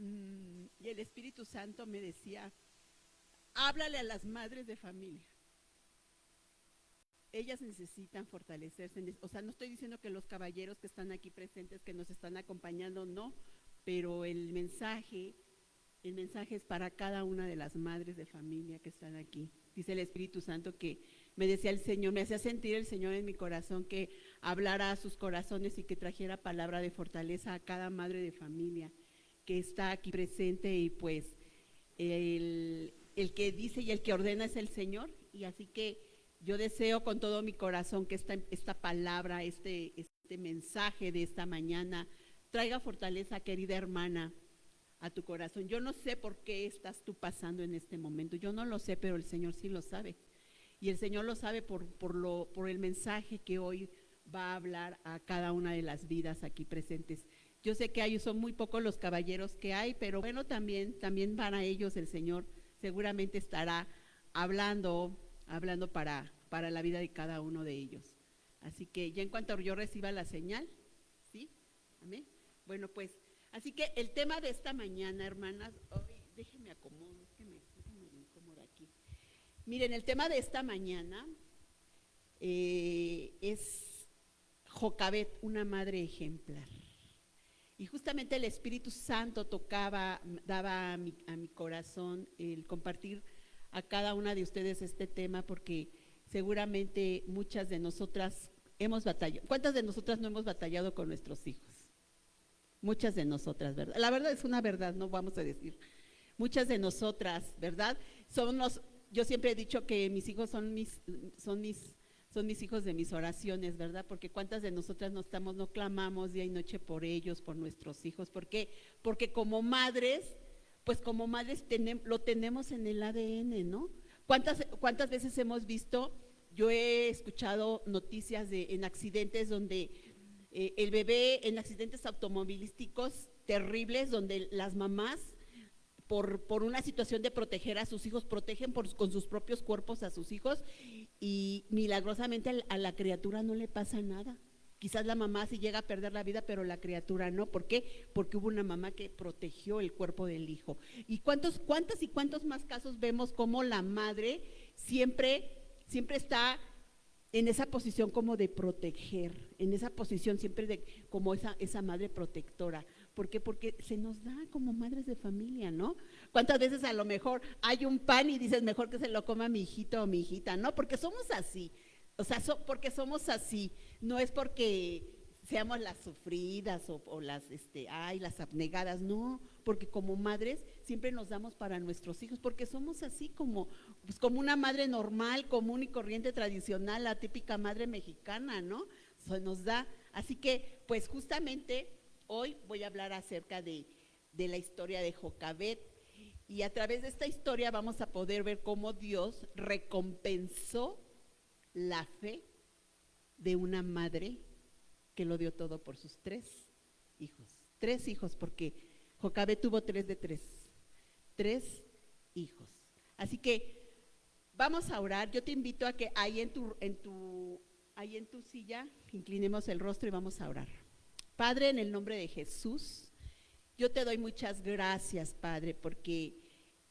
y el Espíritu Santo me decía, háblale a las madres de familia. Ellas necesitan fortalecerse. O sea, no estoy diciendo que los caballeros que están aquí presentes, que nos están acompañando, no, pero el mensaje es para cada una de las madres de familia que están aquí. Dice el Espíritu Santo que me decía el Señor, me hacía sentir el Señor en mi corazón que hablara a sus corazones y que trajera palabra de fortaleza a cada madre de familia que está aquí presente. Y pues el que dice y el que ordena es el Señor, y así que yo deseo con todo mi corazón que esta palabra, este mensaje de esta mañana traiga fortaleza, querida hermana, a tu corazón. Yo no sé por qué estás tú pasando en este momento, yo no lo sé, pero el Señor sí lo sabe. Y el Señor lo sabe por el mensaje que hoy va a hablar a cada una de las vidas aquí presentes. Yo sé que son muy pocos los caballeros que hay, pero bueno, también para ellos el Señor seguramente estará hablando para la vida de cada uno de ellos. Así que ya en cuanto yo reciba la señal, ¿sí? Amén. Bueno, pues, así que el tema de esta mañana, hermanas, déjenme acomodar, es que me incomoda aquí. Miren, el tema de esta mañana es Jocabet, una madre ejemplar. Y justamente el Espíritu Santo daba a mi corazón el compartir a cada una de ustedes este tema, porque seguramente muchas de nosotras hemos batallado. ¿Cuántas de nosotras no hemos batallado con nuestros hijos? Muchas de nosotras, ¿verdad? La verdad es una verdad, no vamos a decir. Muchas de nosotras, ¿verdad? Yo siempre he dicho que mis hijos son mis hijos de mis oraciones, ¿verdad? Porque cuántas de nosotras no clamamos día y noche por ellos, por nuestros hijos. ¿Por qué? Porque como madres, pues como madres lo tenemos en el ADN, ¿no? ¿Cuántas veces hemos visto? Yo he escuchado noticias en accidentes donde el bebé, en accidentes automovilísticos terribles, donde las mamás, por una situación de proteger a sus hijos, protegen con sus propios cuerpos a sus hijos, y milagrosamente a la criatura no le pasa nada. Quizás la mamá sí llega a perder la vida, pero la criatura no. ¿Por qué? Porque hubo una mamá que protegió el cuerpo del hijo. ¿Y cuántos más casos vemos como la madre siempre está en esa posición como de proteger, en esa posición siempre como esa madre protectora? ¿Por qué? Porque se nos da como madres de familia, ¿no? ¿Cuántas veces a lo mejor hay un pan y dices, mejor que se lo coma mi hijito o mi hijita? No, porque somos así. O sea, porque somos así. No es porque seamos las sufridas o las abnegadas, no, porque como madres siempre nos damos para nuestros hijos, porque somos así como una madre normal, común y corriente, tradicional, la típica madre mexicana, ¿no? Se nos da. Así que, pues justamente hoy voy a hablar acerca de la historia de Jocabet, y a través de esta historia vamos a poder ver cómo Dios recompensó la fe de una madre que lo dio todo por sus 3 hijos, porque Jocabet tuvo 3 hijos. Así que vamos a orar. Yo te invito a que ahí en tu silla inclinemos el rostro y vamos a orar. Padre, en el nombre de Jesús, yo te doy muchas gracias, Padre, porque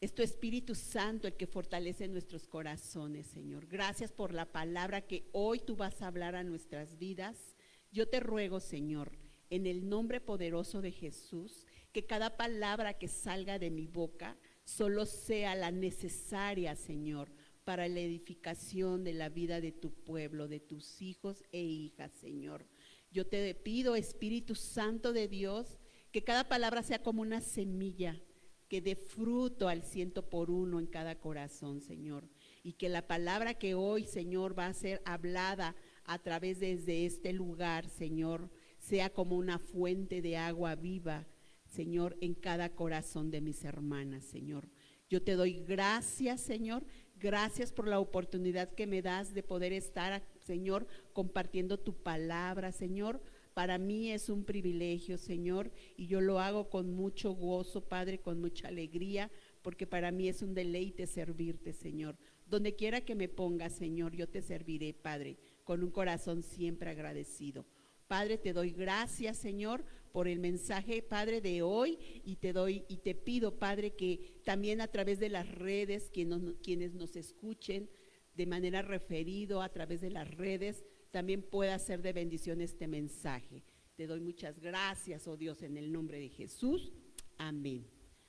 es tu Espíritu Santo el que fortalece nuestros corazones, Señor. Gracias por la palabra que hoy tú vas a hablar a nuestras vidas. Yo te ruego, Señor, en el nombre poderoso de Jesús, que cada palabra que salga de mi boca solo sea la necesaria, Señor, para la edificación de la vida de tu pueblo, de tus hijos e hijas, Señor. Yo te pido, Espíritu Santo de Dios, que cada palabra sea como una semilla que dé fruto al 100% en cada corazón, Señor. Y que la palabra que hoy, Señor, va a ser hablada a través desde este lugar, Señor, sea como una fuente de agua viva, Señor, en cada corazón de mis hermanas, Señor. Yo te doy gracias, Señor. Gracias por la oportunidad que me das de poder estar, Señor, compartiendo tu palabra, Señor. Para mí es un privilegio, Señor, y yo lo hago con mucho gozo, Padre, con mucha alegría, porque para mí es un deleite servirte, Señor. Donde quiera que me pongas, Señor, yo te serviré, Padre, con un corazón siempre agradecido. Padre, te doy gracias, Señor, por el mensaje, Padre, de hoy, y te pido, Padre, que también a través de las redes, quienes nos escuchen de manera referido a través de las redes, también pueda ser de bendición este mensaje. Te doy muchas gracias, oh Dios, en el nombre de Jesús. Amén.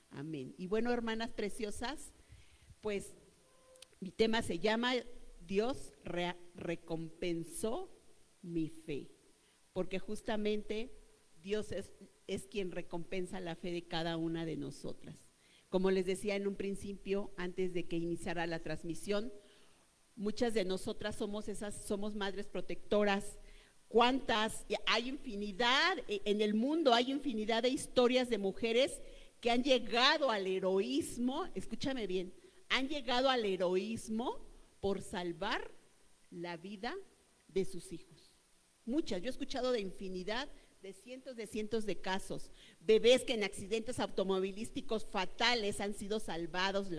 Amén. Y bueno, hermanas preciosas, pues mi tema se llama Dios recompensó mi fe, porque justamente Dios es quien recompensa la fe de cada una de nosotras. Como les decía en un principio, antes de que iniciara la transmisión, muchas de nosotras somos madres protectoras. ¿Cuántas? Hay infinidad, en el mundo hay infinidad de historias de mujeres que han llegado al heroísmo, escúchame bien, han llegado al heroísmo por salvar la vida de sus hijos. Muchas, yo he escuchado de infinidad, de cientos de casos, bebés que en accidentes automovilísticos fatales han sido salvados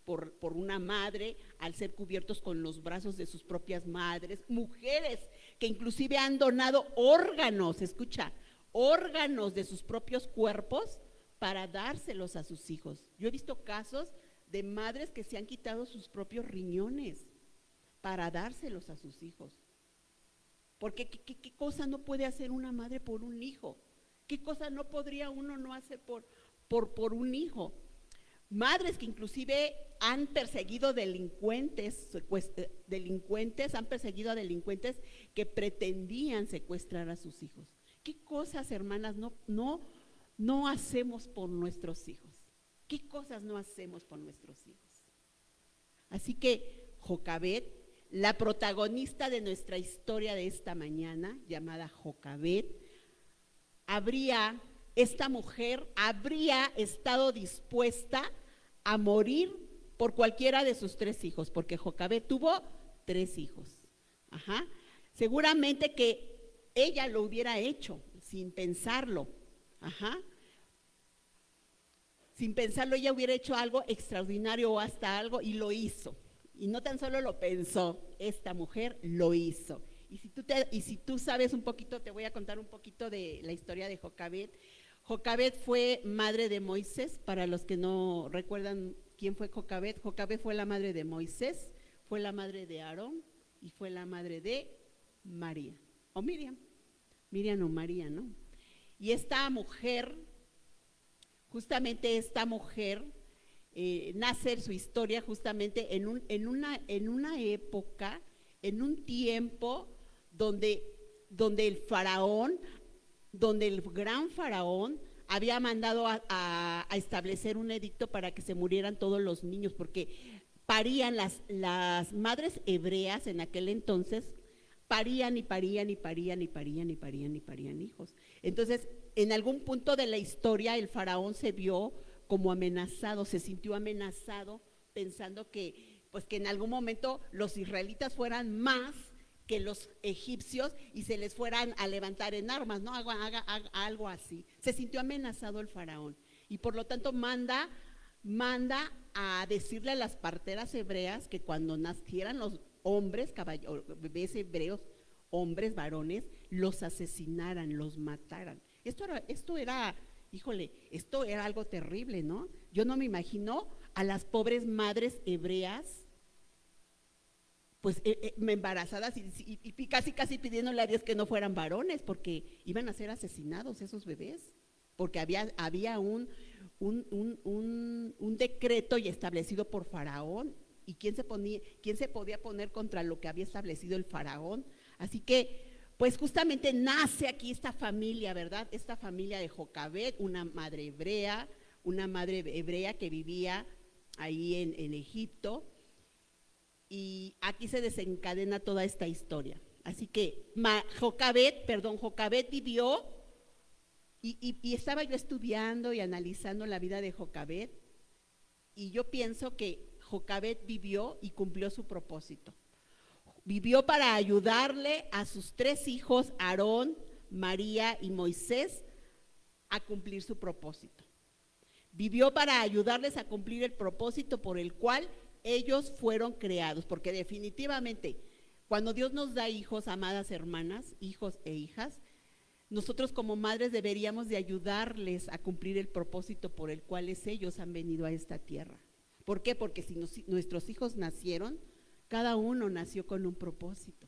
por una madre al ser cubiertos con los brazos de sus propias madres, mujeres que inclusive han donado órganos, escucha, órganos de sus propios cuerpos para dárselos a sus hijos. Yo he visto casos de madres que se han quitado sus propios riñones para dárselos a sus hijos. Porque ¿qué cosa no puede hacer una madre por un hijo? ¿Qué cosa no podría uno no hacer por un hijo? Madres que inclusive han perseguido delincuentes, han perseguido a delincuentes que pretendían secuestrar a sus hijos. ¿Qué cosas, hermanas, no hacemos por nuestros hijos? ¿Qué cosas no hacemos por nuestros hijos? Así que Jocabed, la protagonista de nuestra historia de esta mañana, llamada Jocabed, esta mujer habría estado dispuesta a morir por cualquiera de sus 3 hijos, porque Jocabed tuvo 3 hijos. Ajá. Seguramente que ella lo hubiera hecho sin pensarlo. Ajá. Sin pensarlo, ella hubiera hecho algo extraordinario o hasta algo, y lo hizo. Y no tan solo lo pensó, esta mujer lo hizo. Y si tú sabes un poquito, te voy a contar un poquito de la historia de Jocabed. Jocabed fue madre de Moisés. Para los que no recuerdan quién fue Jocabed, Jocabed fue la madre de Moisés, fue la madre de Aarón y fue la madre de María, o Miriam o María, ¿no? Y esta mujer, justamente esta mujer, nace su historia justamente en una época, en un tiempo donde el gran faraón había mandado a establecer un edicto para que se murieran todos los niños, porque parían las madres hebreas en aquel entonces, parían hijos. Entonces, en algún punto de la historia, el faraón se vio como amenazado, se sintió amenazado, pensando que en algún momento los israelitas fueran más que los egipcios y se les fueran a levantar en armas, ¿no? Algo así. Se sintió amenazado el faraón y por lo tanto manda a decirle a las parteras hebreas que cuando nacieran los hombres, bebés hebreos, hombres, varones, los asesinaran, los mataran. Esto era algo terrible, ¿no? Yo no me imagino a las pobres madres hebreas, embarazadas y casi pidiéndole a Dios que no fueran varones, porque iban a ser asesinados esos bebés, porque había un decreto y establecido por Faraón, y quién se podía poner contra lo que había establecido el Faraón. Así que pues justamente nace aquí esta familia, ¿verdad? Esta familia de Jocabed, una madre hebrea que vivía ahí en Egipto, y aquí se desencadena toda esta historia. Así que Jocabed vivió, y estaba yo estudiando y analizando la vida de Jocabed, y yo pienso que Jocabed vivió y cumplió su propósito. Vivió para ayudarle a sus 3 hijos, Aarón, María y Moisés, a cumplir su propósito. Vivió para ayudarles a cumplir el propósito por el cual ellos fueron creados, porque definitivamente cuando Dios nos da hijos, amadas hermanas, hijos e hijas, nosotros como madres deberíamos de ayudarles a cumplir el propósito por el cual ellos han venido a esta tierra. ¿Por qué? Porque si nuestros hijos nacieron, cada uno nació con un propósito.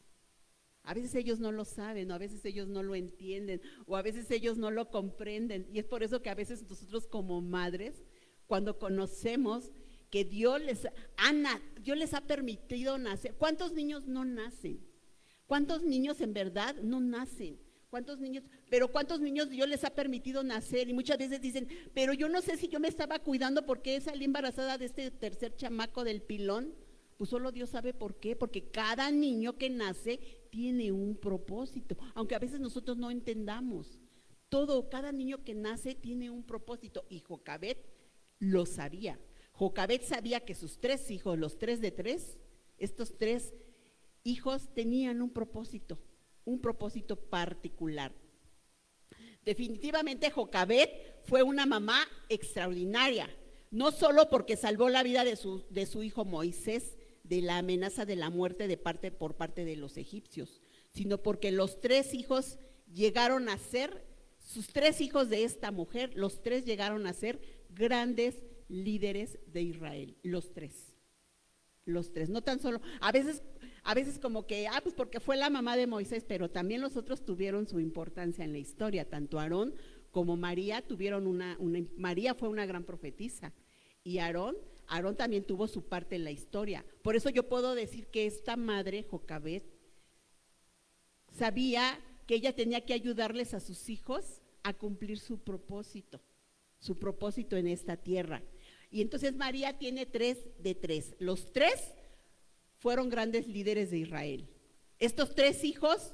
A veces ellos no lo saben, o a veces ellos no lo entienden, o a veces ellos no lo comprenden. Y es por eso que a veces nosotros como madres, cuando conocemos que Dios les ha permitido nacer. ¿Cuántos niños no nacen? ¿Cuántos niños en verdad no nacen? ¿Cuántos niños? Pero ¿cuántos niños Dios les ha permitido nacer? Y muchas veces dicen, pero yo no sé si yo me estaba cuidando porque salí embarazada de este tercer chamaco del pilón. Pues solo Dios sabe por qué, porque cada niño que nace tiene un propósito, aunque a veces nosotros no entendamos. Cada niño que nace tiene un propósito, y Jocabet lo sabía. Jocabet sabía que sus 3 hijos, los 3 de 3, estos 3 hijos tenían un propósito particular. Definitivamente Jocabet fue una mamá extraordinaria, no solo porque salvó la vida de su hijo Moisés de la amenaza de la muerte por parte de los egipcios, sino porque los 3 hijos llegaron a ser, sus 3 hijos de esta mujer, los 3 llegaron a ser grandes líderes de Israel, los tres, no tan solo, a veces como que, pues porque fue la mamá de Moisés, pero también los otros tuvieron su importancia en la historia, tanto Aarón como María tuvieron María fue una gran profetisa, y Aarón también tuvo su parte en la historia. Por eso yo puedo decir que esta madre, Jocabet, sabía que ella tenía que ayudarles a sus hijos a cumplir su propósito en esta tierra. Y entonces María tiene 3 de 3. Los 3 fueron grandes líderes de Israel. Estos 3 hijos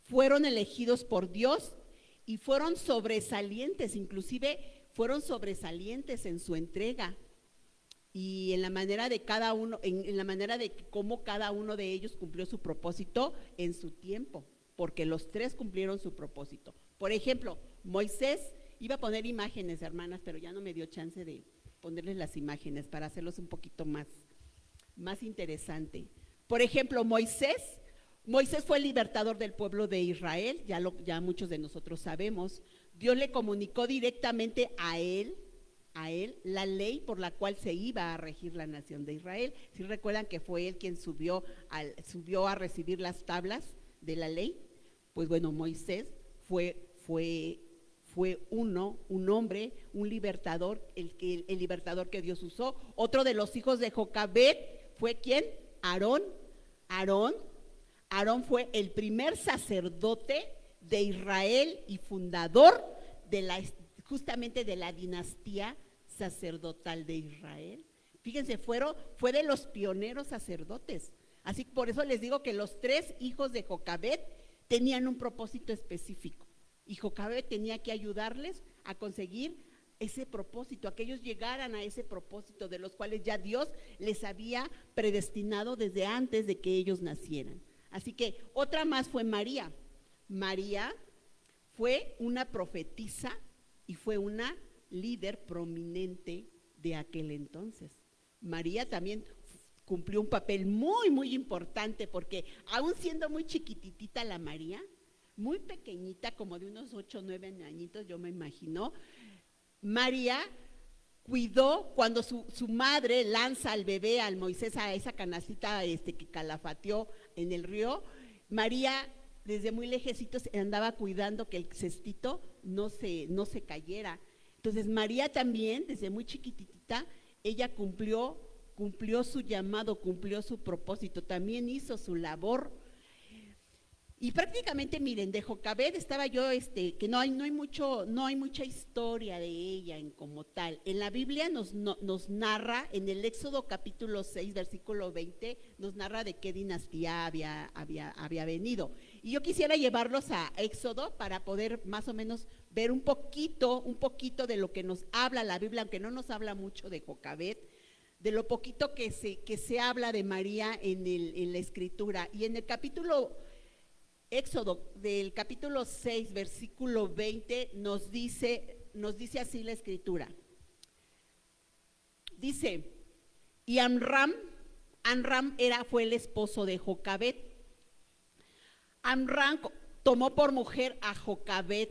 fueron elegidos por Dios y fueron sobresalientes, inclusive fueron sobresalientes en su entrega y en la manera de cada uno, en la manera de cómo cada uno de ellos cumplió su propósito en su tiempo, porque los 3 cumplieron su propósito. Por ejemplo, Moisés, iba a poner imágenes, hermanas, pero ya no me dio chance de ponerles las imágenes para hacerlos un poquito más interesante. Por ejemplo, Moisés fue el libertador del pueblo de Israel, ya muchos de nosotros sabemos. Dios le comunicó directamente a él la ley por la cual se iba a regir la nación de Israel. Si recuerdan que fue él quien subió a recibir las tablas de la ley, pues bueno, Moisés fue un hombre, un libertador, el libertador que Dios usó. Otro de los hijos de Jocabet fue ¿quién? Aarón fue el primer sacerdote de Israel y fundador justamente de la dinastía sacerdotal de Israel. Fíjense, fue de los pioneros sacerdotes. Así por eso les digo que los 3 hijos de Jocabet tenían un propósito específico. Y Jocabet tenía que ayudarles a conseguir ese propósito, a que ellos llegaran a ese propósito de los cuales ya Dios les había predestinado desde antes de que ellos nacieran. Así que otra más fue María. María fue una profetisa y fue una líder prominente de aquel entonces. María también cumplió un papel muy, muy importante porque aún siendo muy chiquititita la María, muy pequeñita, como de unos 8 o 9 añitos, yo me imagino, María cuidó cuando su madre lanza al bebé, al Moisés, a esa canastita que calafateó en el río. María desde muy lejecitos andaba cuidando que el cestito no se cayera. Entonces María también, desde muy chiquitita, ella cumplió su llamado, cumplió su propósito, también hizo su labor. Y prácticamente, miren, de Jocabet estaba yo, que no hay mucha historia de ella como tal. En la Biblia nos narra, en el Éxodo capítulo 6, versículo 20, nos narra de qué dinastía había venido. Y yo quisiera llevarlos a Éxodo para poder más o menos ver un poquito de lo que nos habla la Biblia, aunque no nos habla mucho de Jocabet, de lo poquito que se habla de María en la Escritura. Y en el Éxodo del capítulo 6, versículo 20, nos dice así la Escritura. Dice, y Amram fue el esposo de Jocabet. Amram tomó por mujer a Jocabet,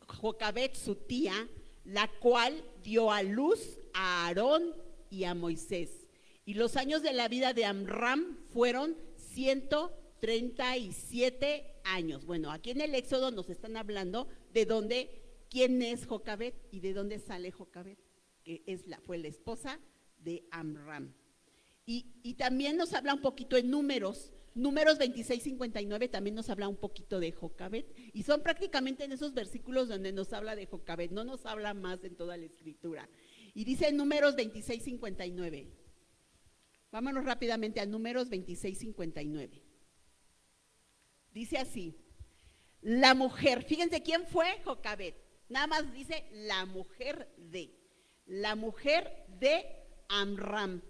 Jocabet su tía, la cual dio a luz a Aarón y a Moisés. Y los años de la vida de Amram fueron 137 años. Bueno, aquí en el Éxodo nos están hablando de quién es Jocabet y de dónde sale Jocabet, que fue la esposa de Amram. Y también nos habla un poquito en Números 26:59 también nos habla un poquito de Jocabet, y son prácticamente en esos versículos donde nos habla de Jocabet, no nos habla más en toda la escritura. Y dice en Números 26:59, vámonos rápidamente a Números 26:59. Dice así, la mujer, fíjense quién fue Jocabet, nada más dice la mujer de Amram,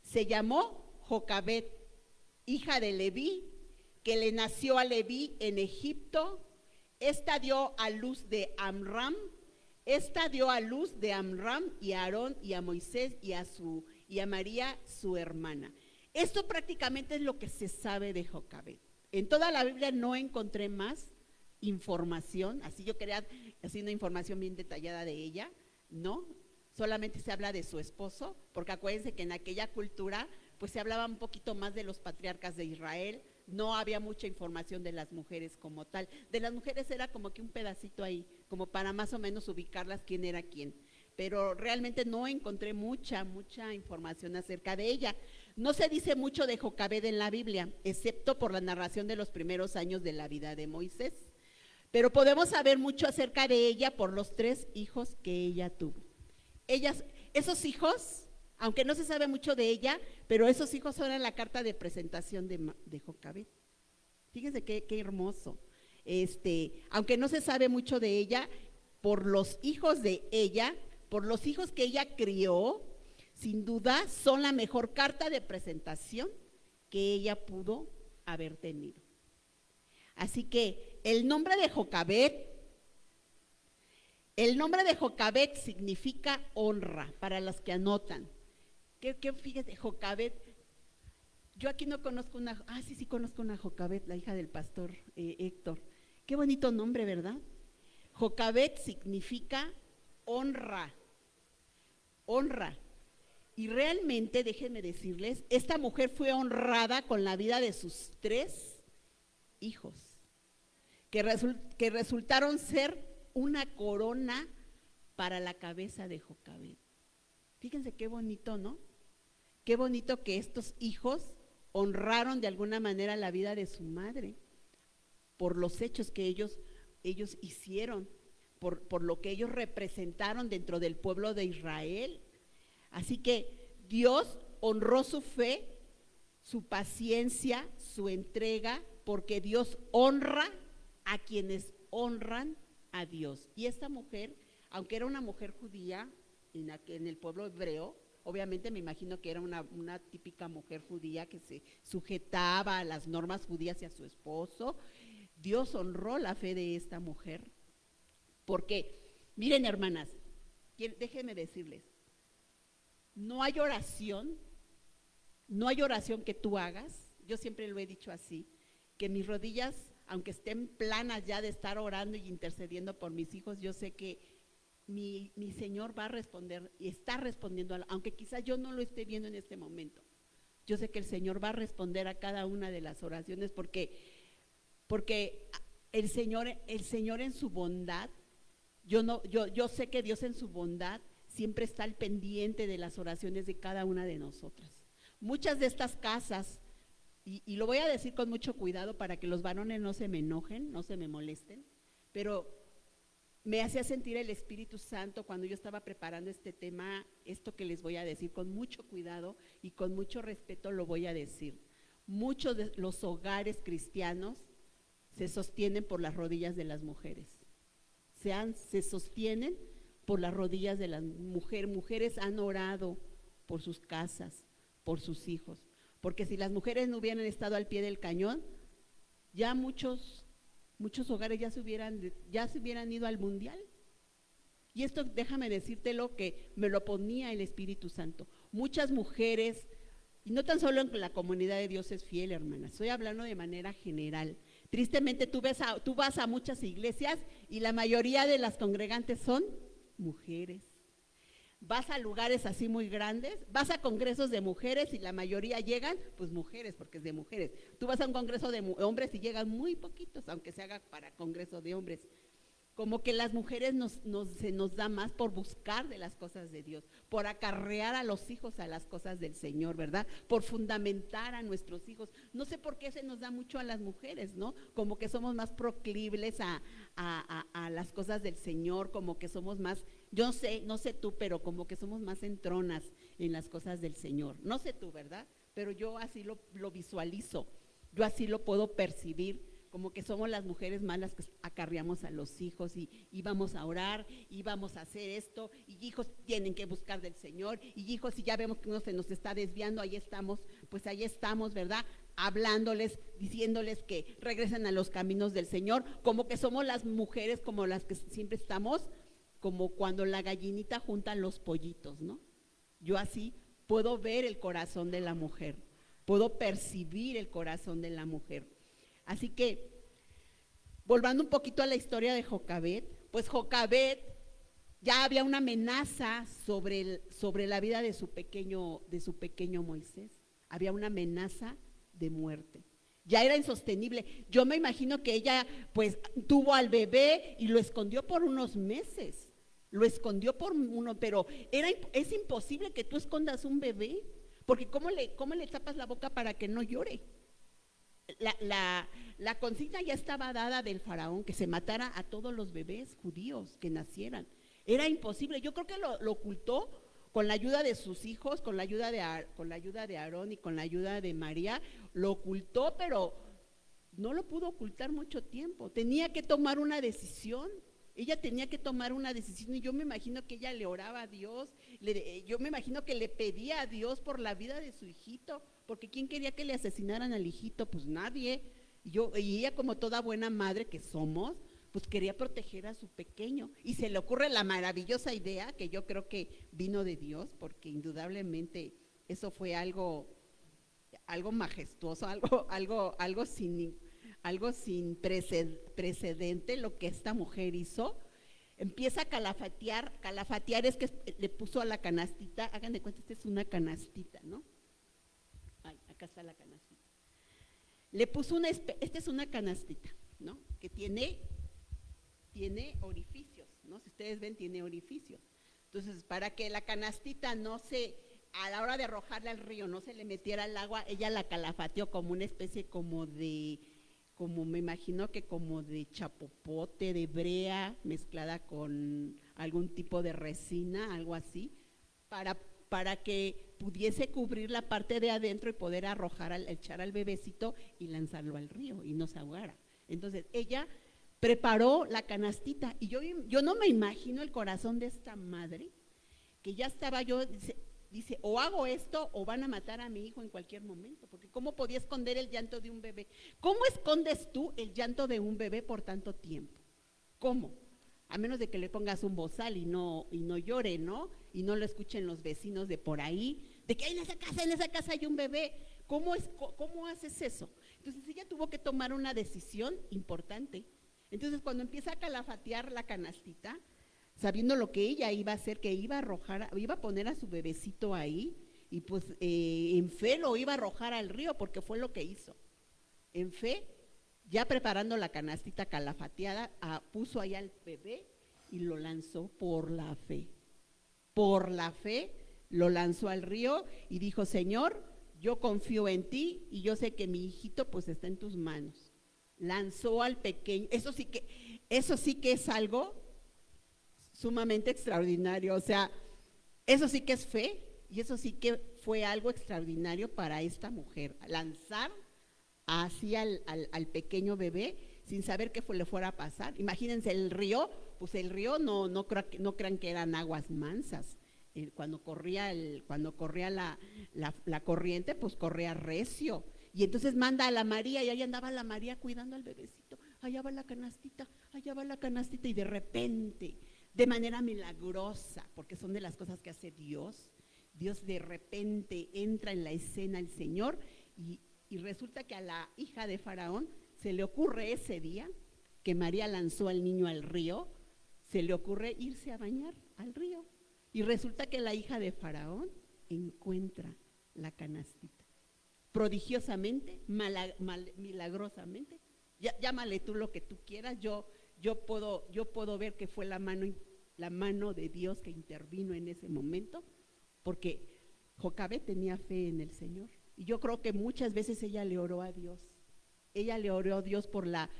se llamó Jocabet, hija de Leví, que le nació a Leví en Egipto. Esta dio a luz de Amram, y a Aarón y a Moisés y a María su hermana. Esto prácticamente es lo que se sabe de Jocabet. En toda la Biblia no encontré más información, así yo quería hacer una información bien detallada de ella, no, solamente se habla de su esposo, porque acuérdense que en aquella cultura pues se hablaba un poquito más de los patriarcas de Israel, no había mucha información de las mujeres como tal, de las mujeres era como que un pedacito ahí, como para más o menos ubicarlas quién era quién, pero realmente no encontré mucha información acerca de ella. No se dice mucho de Jocabet en la Biblia, excepto por la narración de los primeros años de la vida de Moisés, pero podemos saber mucho acerca de ella por los 3 hijos que ella tuvo. Esos hijos, aunque no se sabe mucho de ella, pero esos hijos son en la carta de presentación de Jocabet. Fíjense qué hermoso. Aunque no se sabe mucho de ella, por los hijos de ella, por los hijos que ella crió, sin duda son la mejor carta de presentación que ella pudo haber tenido. Así que el nombre de Jocabet significa honra, para las que anotan. Fíjate, Jocabet, yo aquí no conozco sí conozco una Jocabet, la hija del pastor Héctor. Qué bonito nombre, ¿verdad? Jocabet significa honra. Y realmente, déjenme decirles, esta mujer fue honrada con la vida de sus 3 hijos, que resultaron ser una corona para la cabeza de Jocabet. Fíjense qué bonito, ¿no? Qué bonito que estos hijos honraron de alguna manera la vida de su madre por los hechos que ellos hicieron, por lo que ellos representaron dentro del pueblo de Israel. Así que Dios honró su fe, su paciencia, su entrega, porque Dios honra a quienes honran a Dios. Y esta mujer, aunque era una mujer judía en el pueblo hebreo, obviamente me imagino que era una típica mujer judía que se sujetaba a las normas judías y a su esposo, Dios honró la fe de esta mujer, porque, miren hermanas, déjenme decirles, no hay oración que tú hagas, yo siempre lo he dicho así, que mis rodillas, aunque estén planas ya de estar orando y intercediendo por mis hijos, yo sé que mi Señor va a responder y está respondiendo, aunque quizás yo no lo esté viendo en este momento. Yo sé que el Señor va a responder a cada una de las oraciones porque el Señor en su bondad, yo sé que Dios en su bondad siempre está al pendiente de las oraciones de cada una de nosotras. Muchas de estas casas, y lo voy a decir con mucho cuidado para que los varones no se me enojen, no se me molesten, pero me hacía sentir el Espíritu Santo cuando yo estaba preparando este tema, esto que les voy a decir, con mucho cuidado y con mucho respeto lo voy a decir. Muchos de los hogares cristianos se sostienen por las rodillas de las mujeres, se sostienen por las rodillas de las mujeres. Mujeres han orado por sus casas, por sus hijos, porque si las mujeres no hubieran estado al pie del cañón, ya muchos hogares ya se hubieran ido al mundial. Y esto, déjame decírtelo, que me lo ponía el Espíritu Santo. Muchas mujeres, y no tan solo en la comunidad de Dios es fiel, hermana, estoy hablando de manera general, Tristemente tú vas a muchas iglesias y la mayoría de las congregantes son mujeres. Vas a lugares así muy grandes, vas a congresos de mujeres y la mayoría llegan, pues mujeres, porque es de mujeres. Tú vas a un congreso de hombres y llegan muy poquitos, aunque se haga para congreso de hombres. Como que las mujeres se nos da más por buscar de las cosas de Dios, por acarrear a los hijos a las cosas del Señor, ¿verdad? Por fundamentar a nuestros hijos. No sé por qué se nos da mucho a las mujeres, ¿no? Como que somos más proclives a las cosas del Señor, como que somos más, yo sé, no sé tú, pero como que somos más entronas en las cosas del Señor. No sé tú, ¿verdad? Pero yo así lo visualizo, yo así lo puedo percibir. Como que somos las mujeres más las que acarreamos a los hijos y vamos a orar y vamos a hacer esto, y hijos tienen que buscar del Señor, y hijos, si ya vemos que uno se nos está desviando, ahí estamos, ¿verdad? Hablándoles, diciéndoles que regresen a los caminos del Señor, como que somos las mujeres como las que siempre estamos, como cuando la gallinita junta los pollitos, ¿no? Yo así puedo ver el corazón de la mujer, puedo percibir el corazón de la mujer. Así que, volviendo un poquito a la historia de Jocabed, pues Jocabed ya había una amenaza sobre la vida de su pequeño Moisés. Había una amenaza de muerte. Ya era insostenible. Yo me imagino que ella pues tuvo al bebé y lo escondió por unos meses. Pero es imposible que tú escondas un bebé, porque ¿cómo le tapas la boca para que no llore? La consigna ya estaba dada del faraón, que se matara a todos los bebés judíos que nacieran. Era imposible. Yo creo que lo ocultó con la ayuda de sus hijos, con la ayuda de Aarón y con la ayuda de María. Lo ocultó, pero no lo pudo ocultar mucho tiempo. Tenía que tomar una decisión. Ella tenía que tomar una decisión, y yo me imagino que ella le oraba a Dios, yo me imagino que le pedía a Dios por la vida de su hijito, porque ¿quién quería que le asesinaran al hijito? Pues nadie. Y ella, como toda buena madre que somos, pues quería proteger a su pequeño, y se le ocurre la maravillosa idea, que yo creo que vino de Dios, porque indudablemente eso fue algo majestuoso, algo sin precedente lo que esta mujer hizo. Empieza a calafatear es que le puso a la canastita, hagan de cuenta, esta es una canastita, ¿no? Ay, acá está la canastita. Le puso esta es una canastita, ¿no? Que tiene orificios, ¿no? Si ustedes ven, tiene orificios. Entonces, para que la canastita a la hora de arrojarla al río, no se le metiera al agua, ella la calafateó como una especie como me imagino que como de chapopote, de brea, mezclada con algún tipo de resina, algo así, para que pudiese cubrir la parte de adentro y poder echar al bebecito y lanzarlo al río y no se ahogara. Entonces ella preparó la canastita, y yo no me imagino el corazón de esta madre, que ya estaba dice, o hago esto o van a matar a mi hijo en cualquier momento, porque ¿cómo podía esconder el llanto de un bebé? ¿Cómo escondes tú el llanto de un bebé por tanto tiempo? ¿Cómo? A menos de que le pongas un bozal y no llore, ¿no? Y no lo escuchen los vecinos de por ahí, de que en esa casa hay un bebé. ¿Cómo haces eso? Entonces ella tuvo que tomar una decisión importante. Entonces cuando empieza a calafatear la canastita, sabiendo lo que ella iba a hacer, que iba a poner a su bebecito ahí, y pues en fe lo iba a arrojar al río, porque fue lo que hizo. En fe, ya preparando la canastita calafateada, puso ahí al bebé y lo lanzó por la fe. Por la fe lo lanzó al río y dijo, Señor, yo confío en ti y yo sé que mi hijito pues está en tus manos. Lanzó al pequeño, eso sí que es algo sumamente extraordinario, o sea, eso sí que es fe, y eso sí que fue algo extraordinario para esta mujer, lanzar así al pequeño bebé sin saber qué le fuera a pasar. Imagínense el río, pues el río no crean que eran aguas mansas. Cuando corría la corriente, pues corría recio. Y entonces manda a la María, y ahí andaba la María cuidando al bebecito. Allá va la canastita, y de repente, de manera milagrosa, porque son de las cosas que hace Dios de repente entra en la escena el Señor, y resulta que a la hija de Faraón se le ocurre ese día que María lanzó al niño al río, se le ocurre irse a bañar al río. Y resulta que la hija de Faraón encuentra la canastita. Prodigiosamente, milagrosamente, llámale tú lo que tú quieras, yo puedo ver que fue la mano de Dios que intervino en ese momento, porque Jocabet tenía fe en el Señor. Y yo creo que muchas veces ella le oró a Dios. Ella le oró a Dios por la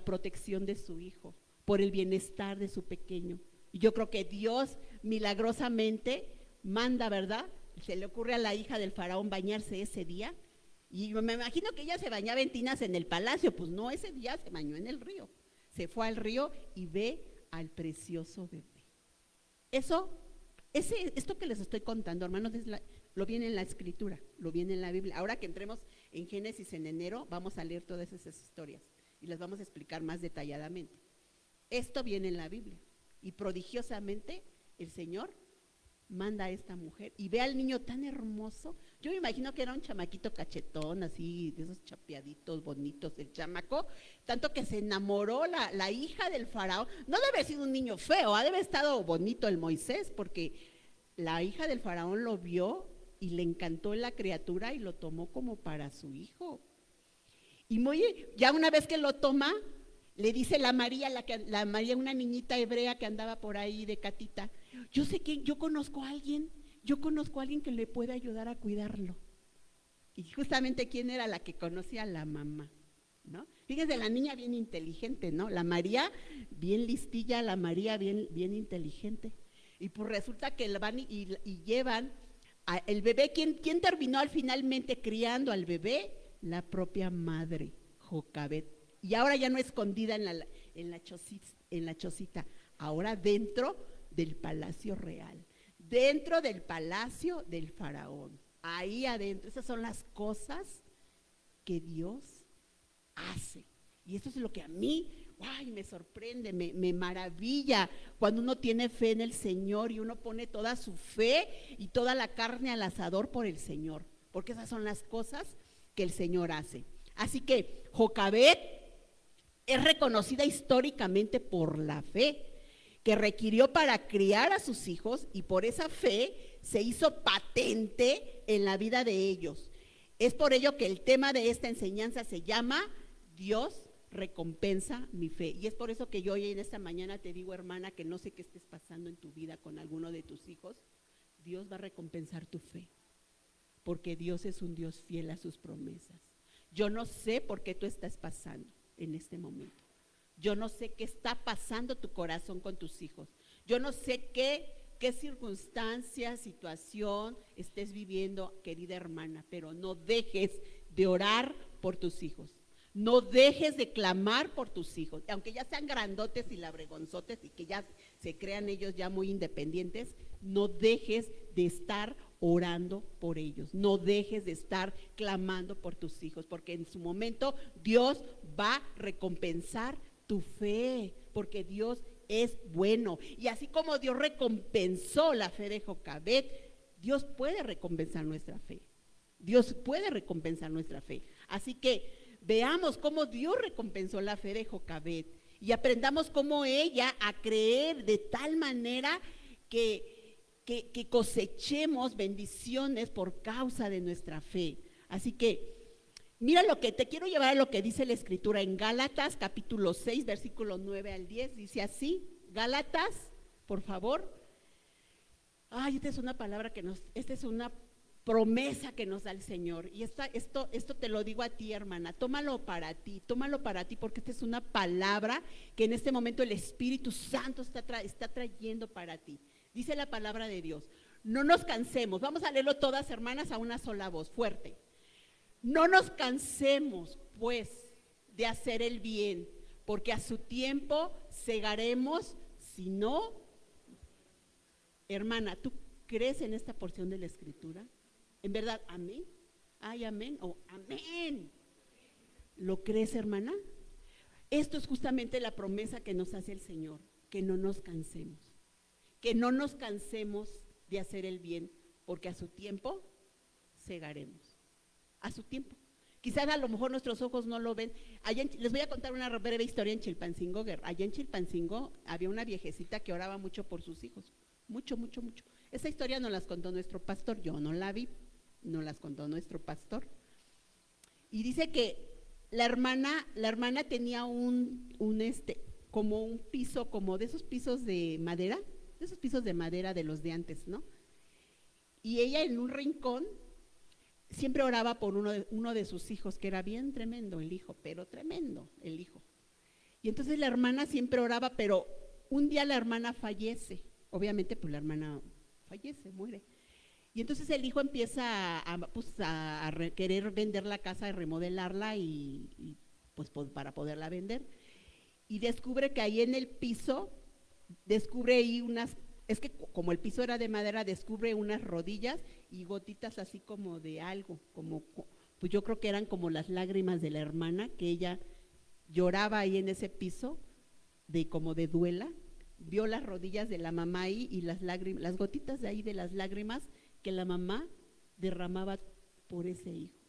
protección de su hijo, por el bienestar de su pequeño. Y yo creo que Dios milagrosamente manda, ¿verdad? Se le ocurre a la hija del faraón bañarse ese día. Y me imagino que ella se bañaba en tinas en el palacio. Pues no, ese día se bañó en el río. Se fue al río y ve al precioso bebé. Esto que les estoy contando, hermanos, lo viene en la Escritura, lo viene en la Biblia. Ahora que entremos en Génesis en enero, vamos a leer todas esas historias y las vamos a explicar más detalladamente. Esto viene en la Biblia y prodigiosamente el Señor manda a esta mujer y ve al niño tan hermoso. Yo me imagino que era un chamaquito cachetón, así, de esos chapeaditos bonitos, el chamaco, tanto que se enamoró la hija del faraón. No debe haber sido un niño feo, ha de haber estado bonito el Moisés, porque la hija del faraón lo vio y le encantó la criatura y lo tomó como para su hijo. Y ya una vez que lo toma, le dice la María, una niñita hebrea que andaba por ahí de catita, yo conozco a alguien que le puede ayudar a cuidarlo. Y justamente ¿quién era la que conocía? La mamá, ¿no? Fíjense, la niña bien inteligente, ¿no? La María bien listilla, la María bien inteligente. Y pues resulta que van y llevan el bebé. ¿Quién terminó finalmente criando al bebé? La propia madre, Jocabet. Y ahora ya no escondida en la chocita, ahora dentro del palacio real, dentro del palacio del faraón, ahí adentro. Esas son las cosas que Dios hace. Y eso es lo que a mí, me sorprende, me maravilla cuando uno tiene fe en el Señor y uno pone toda su fe y toda la carne al asador por el Señor, porque esas son las cosas que el Señor hace. Así que Jocabet es reconocida históricamente por la fe que requirió para criar a sus hijos, y por esa fe se hizo patente en la vida de ellos. Es por ello que el tema de esta enseñanza se llama Dios recompensa mi fe. Y es por eso que yo hoy en esta mañana te digo, hermana, que no sé qué estés pasando en tu vida con alguno de tus hijos, Dios va a recompensar tu fe, porque Dios es un Dios fiel a sus promesas. Yo no sé por qué tú estás pasando en este momento. Yo no sé qué está pasando tu corazón con tus hijos. Yo no sé qué circunstancia, situación estés viviendo, querida hermana, pero no dejes de orar por tus hijos. No dejes de clamar por tus hijos, aunque ya sean grandotes y labregonzotes y que ya se crean ellos ya muy independientes. No dejes de estar orando por ellos, no dejes de estar clamando por tus hijos, porque en su momento Dios va a recompensar tu fe, porque Dios es bueno. Y así como Dios recompensó la fe de Jocabet, Dios puede recompensar nuestra fe. Dios puede recompensar nuestra fe. Así que veamos cómo Dios recompensó la fe de Jocabet y aprendamos cómo ella a creer de tal manera que cosechemos bendiciones por causa de nuestra fe. Así que mira, lo que te quiero llevar a lo que dice la Escritura en Gálatas capítulo 6 versículos 9 al 10. Dice así, Gálatas, por favor. Esta es una palabra esta es una promesa que nos da el Señor. Y esto te lo digo a ti, hermana, tómalo para ti, porque esta es una palabra que en este momento el Espíritu Santo está trayendo para ti. Dice la palabra de Dios, no nos cansemos. Vamos a leerlo todas, hermanas, a una sola voz, fuerte. No nos cansemos, pues, de hacer el bien, porque a su tiempo segaremos, si no. Hermana, ¿tú crees en esta porción de la Escritura? ¿En verdad? ¿Amén? Ay, amén o amén. ¿Lo crees, hermana? Esto es justamente la promesa que nos hace el Señor, que no nos cansemos. Que no nos cansemos de hacer el bien, porque a su tiempo segaremos. A su tiempo. Quizás a lo mejor nuestros ojos no lo ven. Les voy a contar una breve historia en Chilpancingo. Allá en Chilpancingo había una viejecita que oraba mucho por sus hijos. Mucho, mucho, mucho. Esa historia nos las contó nuestro pastor. Yo no la vi, nos las contó nuestro pastor. Y dice que la hermana tenía como un piso, como de esos pisos de madera, de los de antes, ¿no? Y ella en un rincón siempre oraba por uno de sus hijos, que era bien tremendo el hijo, pero tremendo el hijo. Y entonces la hermana siempre oraba, pero un día la hermana fallece. Obviamente, pues la hermana fallece, muere. Y entonces el hijo empieza a querer vender la casa, remodelarla y pues para poderla vender. Y descubre que ahí en el piso, descubre ahí es que como el piso era de madera, descubre unas rodillas y gotitas así como de algo, pues yo creo que eran como las lágrimas de la hermana, que ella lloraba ahí en ese piso, como de duela, vio las rodillas de la mamá ahí y las gotitas de ahí de las lágrimas que la mamá derramaba por ese hijo.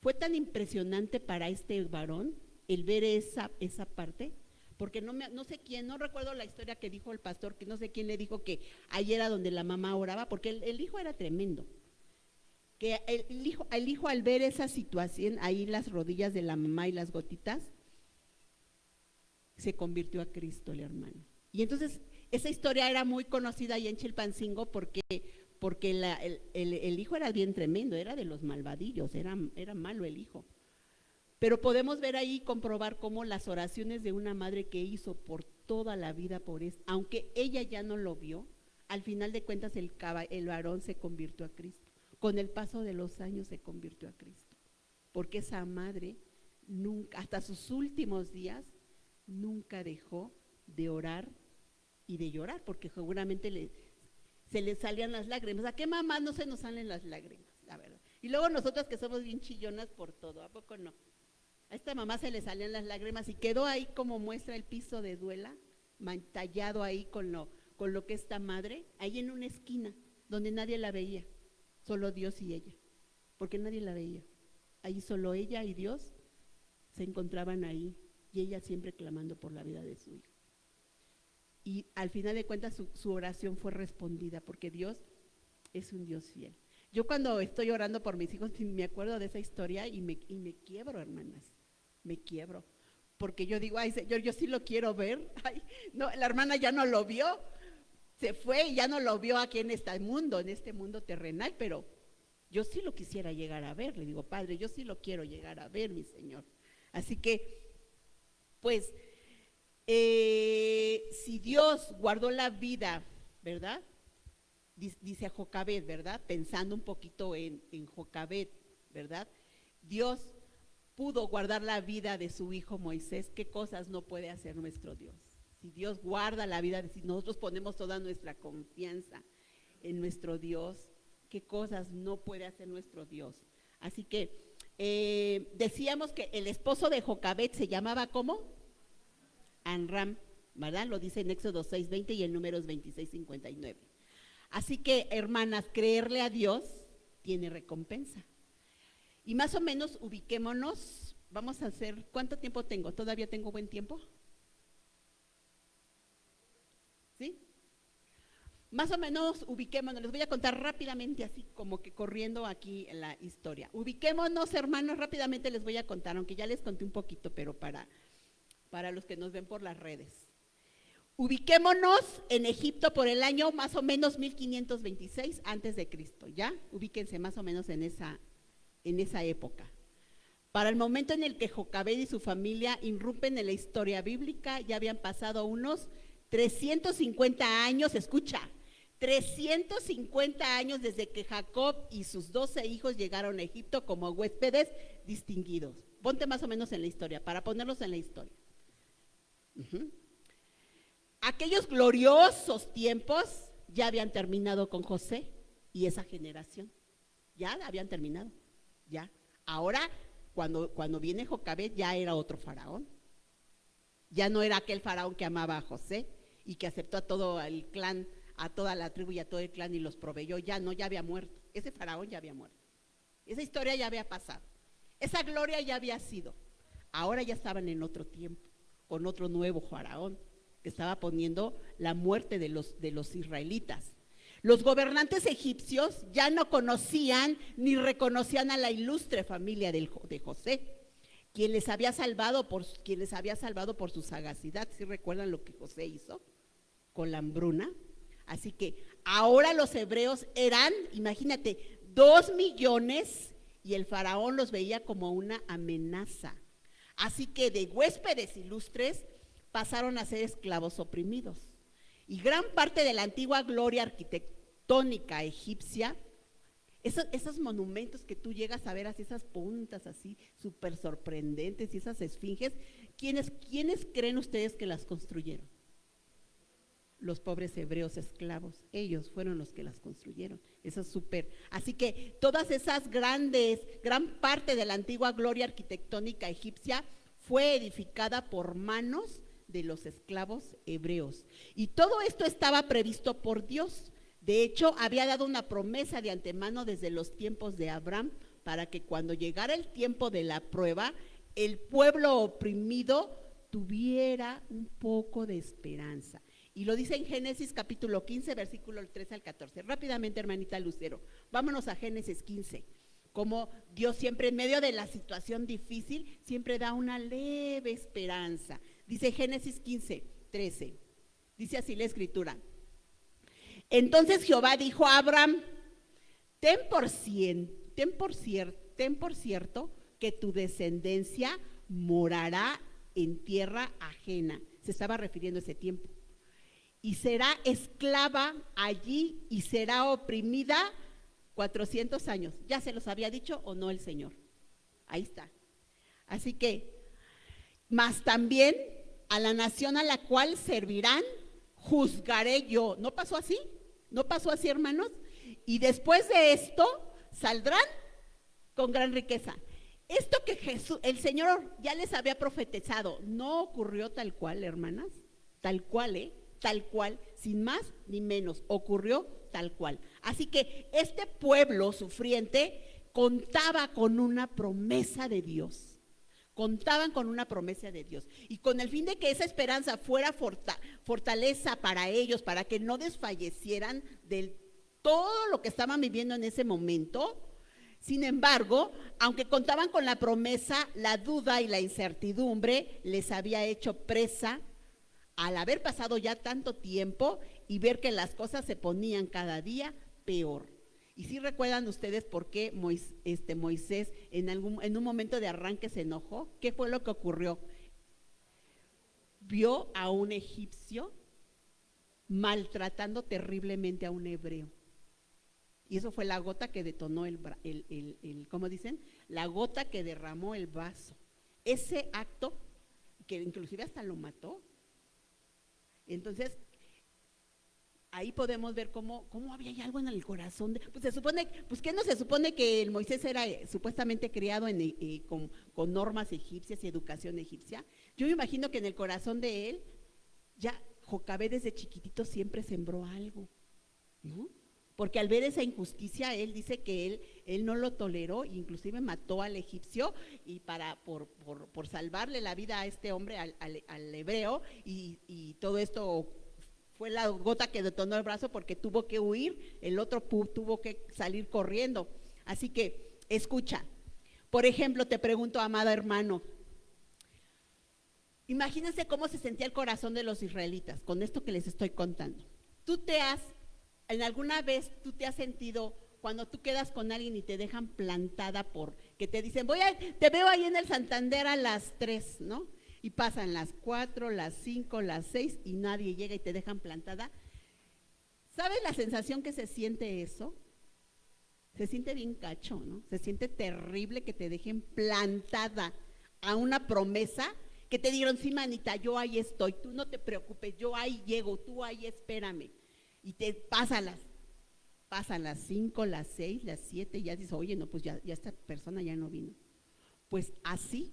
Fue tan impresionante para este varón el ver esa parte, porque no sé quién, no recuerdo la historia que dijo el pastor, que no sé quién le dijo que ahí era donde la mamá oraba, porque el hijo era tremendo, que el hijo al ver esa situación, ahí las rodillas de la mamá y las gotitas, se convirtió a Cristo el hermano. Y entonces esa historia era muy conocida ahí en Chilpancingo porque el hijo era bien tremendo, era de los malvadillos, era malo el hijo. Pero podemos ver ahí, comprobar cómo las oraciones de una madre que hizo por toda la vida por eso, aunque ella ya no lo vio, al final de cuentas el varón se convirtió a Cristo. Con el paso de los años se convirtió a Cristo, porque esa madre nunca, hasta sus últimos días, nunca dejó de orar y de llorar, porque seguramente se le salían las lágrimas. ¿A qué mamá no se nos salen las lágrimas? La verdad. Y luego nosotras que somos bien chillonas por todo, ¿a poco no? A esta mamá se le salían las lágrimas y quedó ahí como muestra el piso de duela, tallado ahí con lo que esta madre, ahí en una esquina, donde nadie la veía, solo Dios y ella, porque nadie la veía. Ahí solo ella y Dios se encontraban ahí, y ella siempre clamando por la vida de su hijo. Y al final de cuentas su oración fue respondida, porque Dios es un Dios fiel. Yo cuando estoy orando por mis hijos me acuerdo de esa historia y me quiebro, hermanas, me quiebro, porque yo digo, ay Señor, yo sí lo quiero ver. Ay, no, la hermana ya no lo vio, se fue y ya no lo vio aquí en este mundo terrenal, pero yo sí lo quisiera llegar a ver. Le digo, Padre, yo sí lo quiero llegar a ver, mi Señor. Así que, pues, si Dios guardó la vida, ¿verdad? Dice Jocabed, ¿verdad? Pensando un poquito en Jocabed, ¿verdad? Dios pudo guardar la vida de su hijo Moisés. ¿Qué cosas no puede hacer nuestro Dios? Si Dios guarda la vida, si nosotros ponemos toda nuestra confianza en nuestro Dios, ¿qué cosas no puede hacer nuestro Dios? Así que decíamos que el esposo de Jocabed se llamaba ¿cómo? Amram, ¿verdad? Lo dice en Éxodo 6:20 y en Números 26:59. Así que, hermanas, creerle a Dios tiene recompensa. Y más o menos ubiquémonos, vamos a hacer, ¿cuánto tiempo tengo? ¿Todavía tengo buen tiempo? ¿Sí? Más o menos ubiquémonos, les voy a contar rápidamente así como que corriendo aquí en la historia. Ubiquémonos, hermanos, rápidamente les voy a contar, aunque ya les conté un poquito, pero para los que nos ven por las redes. Ubiquémonos en Egipto por el año más o menos 1526 antes de Cristo, ¿ya? Ubíquense más o menos en esa época. Para el momento en el que Jocabed y su familia irrumpen en la historia bíblica, ya habían pasado unos 350 años, escucha, 350 años desde que Jacob y sus 12 hijos llegaron a Egipto como huéspedes distinguidos. Ponte más o menos en la historia, para ponerlos en la historia. Aquellos gloriosos tiempos ya habían terminado con José y esa generación, ya habían terminado, ya. Ahora, cuando viene Jocabed, ya era otro faraón, ya no era aquel faraón que amaba a José y que aceptó a todo el clan, a toda la tribu y a todo el clan y los proveyó, ya no, ya había muerto, ese faraón ya había muerto, esa historia ya había pasado. Esa gloria ya había sido. Ahora ya estaban en otro tiempo, con otro nuevo faraón, que estaba poniendo la muerte de los israelitas. Los gobernantes egipcios ya no conocían ni reconocían a la ilustre familia de José, quien les había salvado por su sagacidad. ¿Sí recuerdan lo que José hizo con la hambruna? Así que ahora los hebreos eran, imagínate, 2 millones, y el faraón los veía como una amenaza. Así que de huéspedes ilustres pasaron a ser esclavos oprimidos. Y gran parte de la antigua gloria arquitectónica egipcia, esos monumentos que tú llegas a ver, así esas puntas así súper sorprendentes y esas esfinges, ¿quiénes creen ustedes que las construyeron? Los pobres hebreos esclavos, ellos fueron los que las construyeron. Eso es súper. Así que todas esas gran parte de la antigua gloria arquitectónica egipcia fue edificada por manos de los esclavos hebreos. Y todo esto estaba previsto por Dios. De hecho, había dado una promesa de antemano desde los tiempos de Abraham para que cuando llegara el tiempo de la prueba, el pueblo oprimido tuviera un poco de esperanza. Y lo dice en Génesis capítulo 15, versículo 13 al 14. Rápidamente, hermanita Lucero, vámonos a Génesis 15. Como Dios siempre en medio de la situación difícil, siempre da una leve esperanza. Dice Génesis 15, 13. Dice así la escritura. Entonces Jehová dijo a Abraham, ten por cierto que tu descendencia morará en tierra ajena. Se estaba refiriendo a ese tiempo. Y será esclava allí y será oprimida 400 años. ¿Ya se los había dicho o no el Señor? Ahí está. Así que, mas también a la nación a la cual servirán, juzgaré yo. ¿No pasó así? ¿No pasó así, hermanos? Y después de esto, saldrán con gran riqueza. Esto que el Señor ya les había profetizado, no ocurrió tal cual, hermanas. Tal cual, tal cual, sin más ni menos, ocurrió tal cual. Así que este pueblo sufriente contaba con una promesa de Dios. Contaban con una promesa de Dios. Y con el fin de que esa esperanza fuera fortaleza para ellos, para que no desfallecieran de todo lo que estaban viviendo en ese momento. Sin embargo, aunque contaban con la promesa, la duda y la incertidumbre les había hecho presa al haber pasado ya tanto tiempo y ver que las cosas se ponían cada día peor. Y si recuerdan ustedes por qué Moisés en un momento de arranque se enojó. ¿Qué fue lo que ocurrió? Vio a un egipcio maltratando terriblemente a un hebreo. Y eso fue la gota que detonó ¿cómo dicen? La gota que derramó el vaso. Ese acto, que inclusive hasta lo mató. Entonces, ahí podemos ver cómo había algo en el corazón. Pues se supone, pues ¿qué no se supone que el Moisés era supuestamente criado con normas egipcias y educación egipcia? Yo me imagino que en el corazón de él, ya Jocabed desde chiquitito siempre sembró algo, ¿no? Porque al ver esa injusticia, él dice que él no lo toleró, inclusive mató al egipcio y por salvarle la vida a este hombre, al hebreo, y todo esto fue la gota que detonó el brazo porque tuvo que huir, el otro tuvo que salir corriendo. Así que, escucha, por ejemplo, te pregunto, amado hermano, imagínense cómo se sentía el corazón de los israelitas con esto que les estoy contando. ¿En alguna vez tú te has sentido cuando tú quedas con alguien y te dejan plantada que te dicen, te veo ahí en el Santander a las 3, ¿no? Y pasan las 4, las 5, las 6 y nadie llega y te dejan plantada? ¿Sabes la sensación que se siente eso? Se siente bien cacho, ¿no? Se siente terrible que te dejen plantada a una promesa que te dieron, sí, manita, yo ahí estoy, tú no te preocupes, yo ahí llego, tú ahí espérame. Y te pasan las 5, las 6, las 7, y ya dices, oye, no, pues ya esta persona ya no vino. Pues así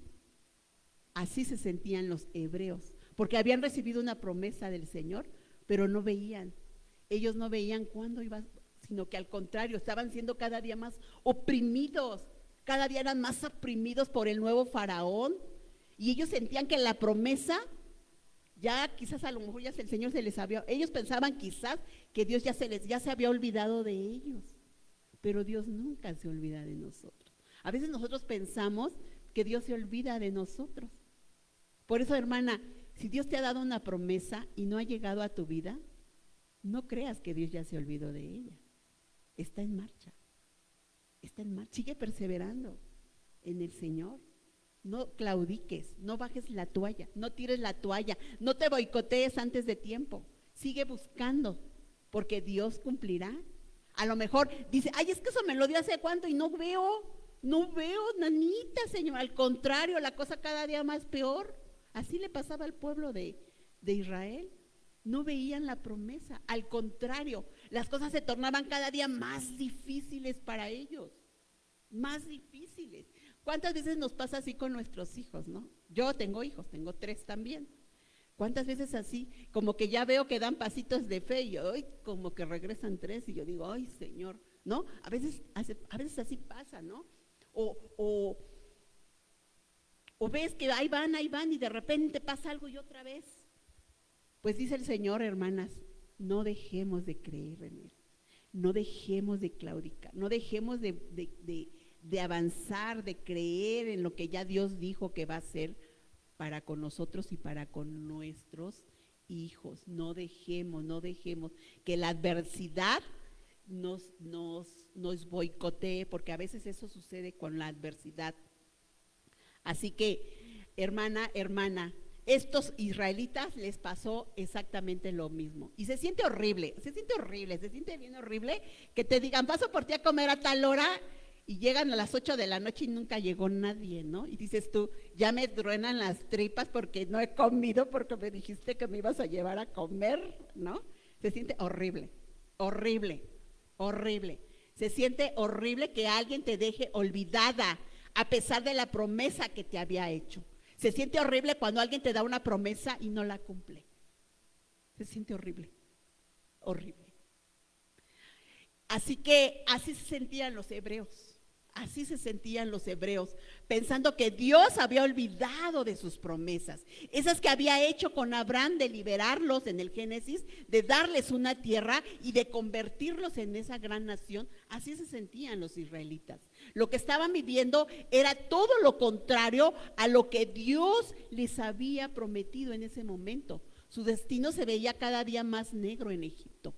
se sentían los hebreos, porque habían recibido una promesa del Señor, pero no veían. Ellos no veían cuándo iba, sino que al contrario, estaban siendo cada día más oprimidos. cada día eran más oprimidos por el nuevo faraón, y ellos sentían que la promesa, ya quizás a lo mejor ya el Señor se les había, ellos pensaban quizás que Dios ya se había olvidado de ellos, pero Dios nunca se olvida de nosotros. A veces nosotros pensamos que Dios se olvida de nosotros. Por eso, hermana, si Dios te ha dado una promesa y no ha llegado a tu vida, no creas que Dios ya se olvidó de ella. Está en marcha. Está en marcha. Sigue perseverando en el Señor. No claudiques, no bajes la toalla, no tires la toalla, no te boicotees antes de tiempo. Sigue buscando, porque Dios cumplirá. A lo mejor dice, ay, es que eso me lo dio hace cuánto y no veo, nanita, Señor. Al contrario, la cosa cada día más peor. Así le pasaba al pueblo de Israel. No veían la promesa. Al contrario, las cosas se tornaban cada día más difíciles para ellos. Más difíciles. ¿Cuántas veces nos pasa así con nuestros hijos, no? Yo tengo hijos, tengo 3 también. ¿Cuántas veces así? Como que ya veo que dan pasitos de fe y hoy como que regresan 3 y yo digo, ay, Señor, ¿no? A veces así pasa, ¿no? O ves que ahí van y de repente pasa algo y otra vez. Pues dice el Señor, hermanas, no dejemos de creer en Él, no dejemos de claudicar, no dejemos de avanzar, de creer en lo que ya Dios dijo que va a hacer para con nosotros y para con nuestros hijos. No dejemos que la adversidad nos boicotee, porque a veces eso sucede con la adversidad. Así que, hermana, estos israelitas les pasó exactamente lo mismo. Y se siente horrible, se siente bien horrible que te digan, paso por ti a comer a tal hora, y llegan a las 8 de la noche y nunca llegó nadie, ¿no? Y dices tú, ya me truenan las tripas porque no he comido, porque me dijiste que me ibas a llevar a comer, ¿no? Se siente horrible. Se siente horrible que alguien te deje olvidada a pesar de la promesa que te había hecho. Se siente horrible cuando alguien te da una promesa y no la cumple. Se siente horrible. Así que así se sentían los hebreos. Pensando que Dios había olvidado de sus promesas, esas que había hecho con Abraham de liberarlos en el Génesis, de darles una tierra y de convertirlos en esa gran nación. Así se sentían los israelitas. Lo que estaban viviendo era todo lo contrario a lo que Dios les había prometido en ese momento. Su destino se veía cada día más negro en Egipto.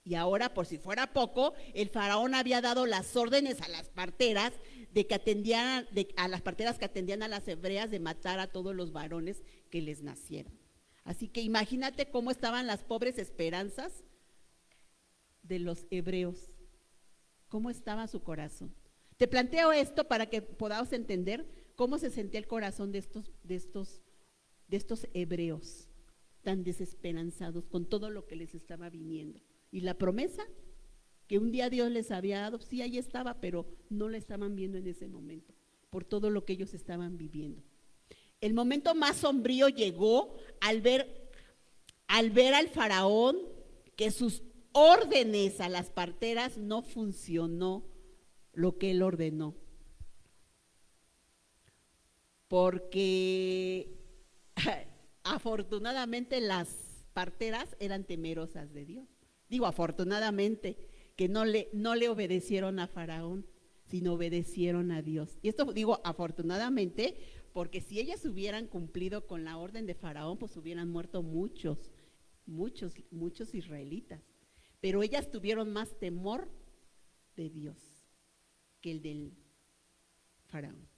Y ahora, por si fuera poco, el faraón había dado las órdenes a las parteras a las parteras que atendían a las hebreas de matar a todos los varones que les nacieran. Así que imagínate cómo estaban las pobres esperanzas de los hebreos, cómo estaba su corazón. Te planteo esto para que podamos entender cómo se sentía el corazón de estos hebreos tan desesperanzados con todo lo que les estaba viniendo. Y la promesa que un día Dios les había dado, sí, ahí estaba, pero no la estaban viendo en ese momento, por todo lo que ellos estaban viviendo. El momento más sombrío llegó al ver al faraón que sus órdenes a las parteras no funcionó lo que él ordenó. Porque afortunadamente las parteras eran temerosas de Dios. Digo, afortunadamente, que no le obedecieron a Faraón, sino obedecieron a Dios. Y esto digo afortunadamente, porque si ellas hubieran cumplido con la orden de Faraón, pues hubieran muerto muchos israelitas. Pero ellas tuvieron más temor de Dios que el del Faraón.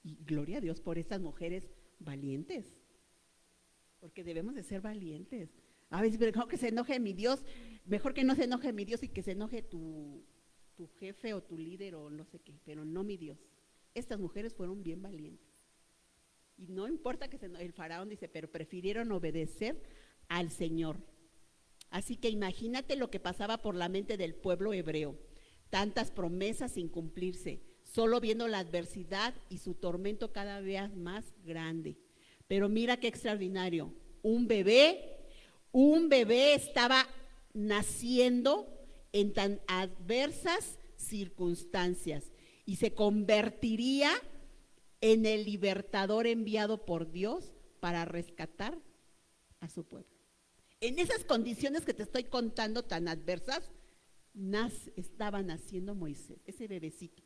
Y gloria a Dios por estas mujeres valientes, porque debemos de ser valientes. A veces, mejor que se enoje mi Dios, mejor que no se enoje mi Dios y que se enoje tu jefe o tu líder o no sé qué, pero no mi Dios. Estas mujeres fueron bien valientes. Y no importa que el faraón dice, pero prefirieron obedecer al Señor. Así que imagínate lo que pasaba por la mente del pueblo hebreo. Tantas promesas sin cumplirse, solo viendo la adversidad y su tormento cada vez más grande. Pero mira qué extraordinario, un bebé estaba naciendo en tan adversas circunstancias y se convertiría en el libertador enviado por Dios para rescatar a su pueblo. En esas condiciones que te estoy contando tan adversas, estaba naciendo Moisés, ese bebecito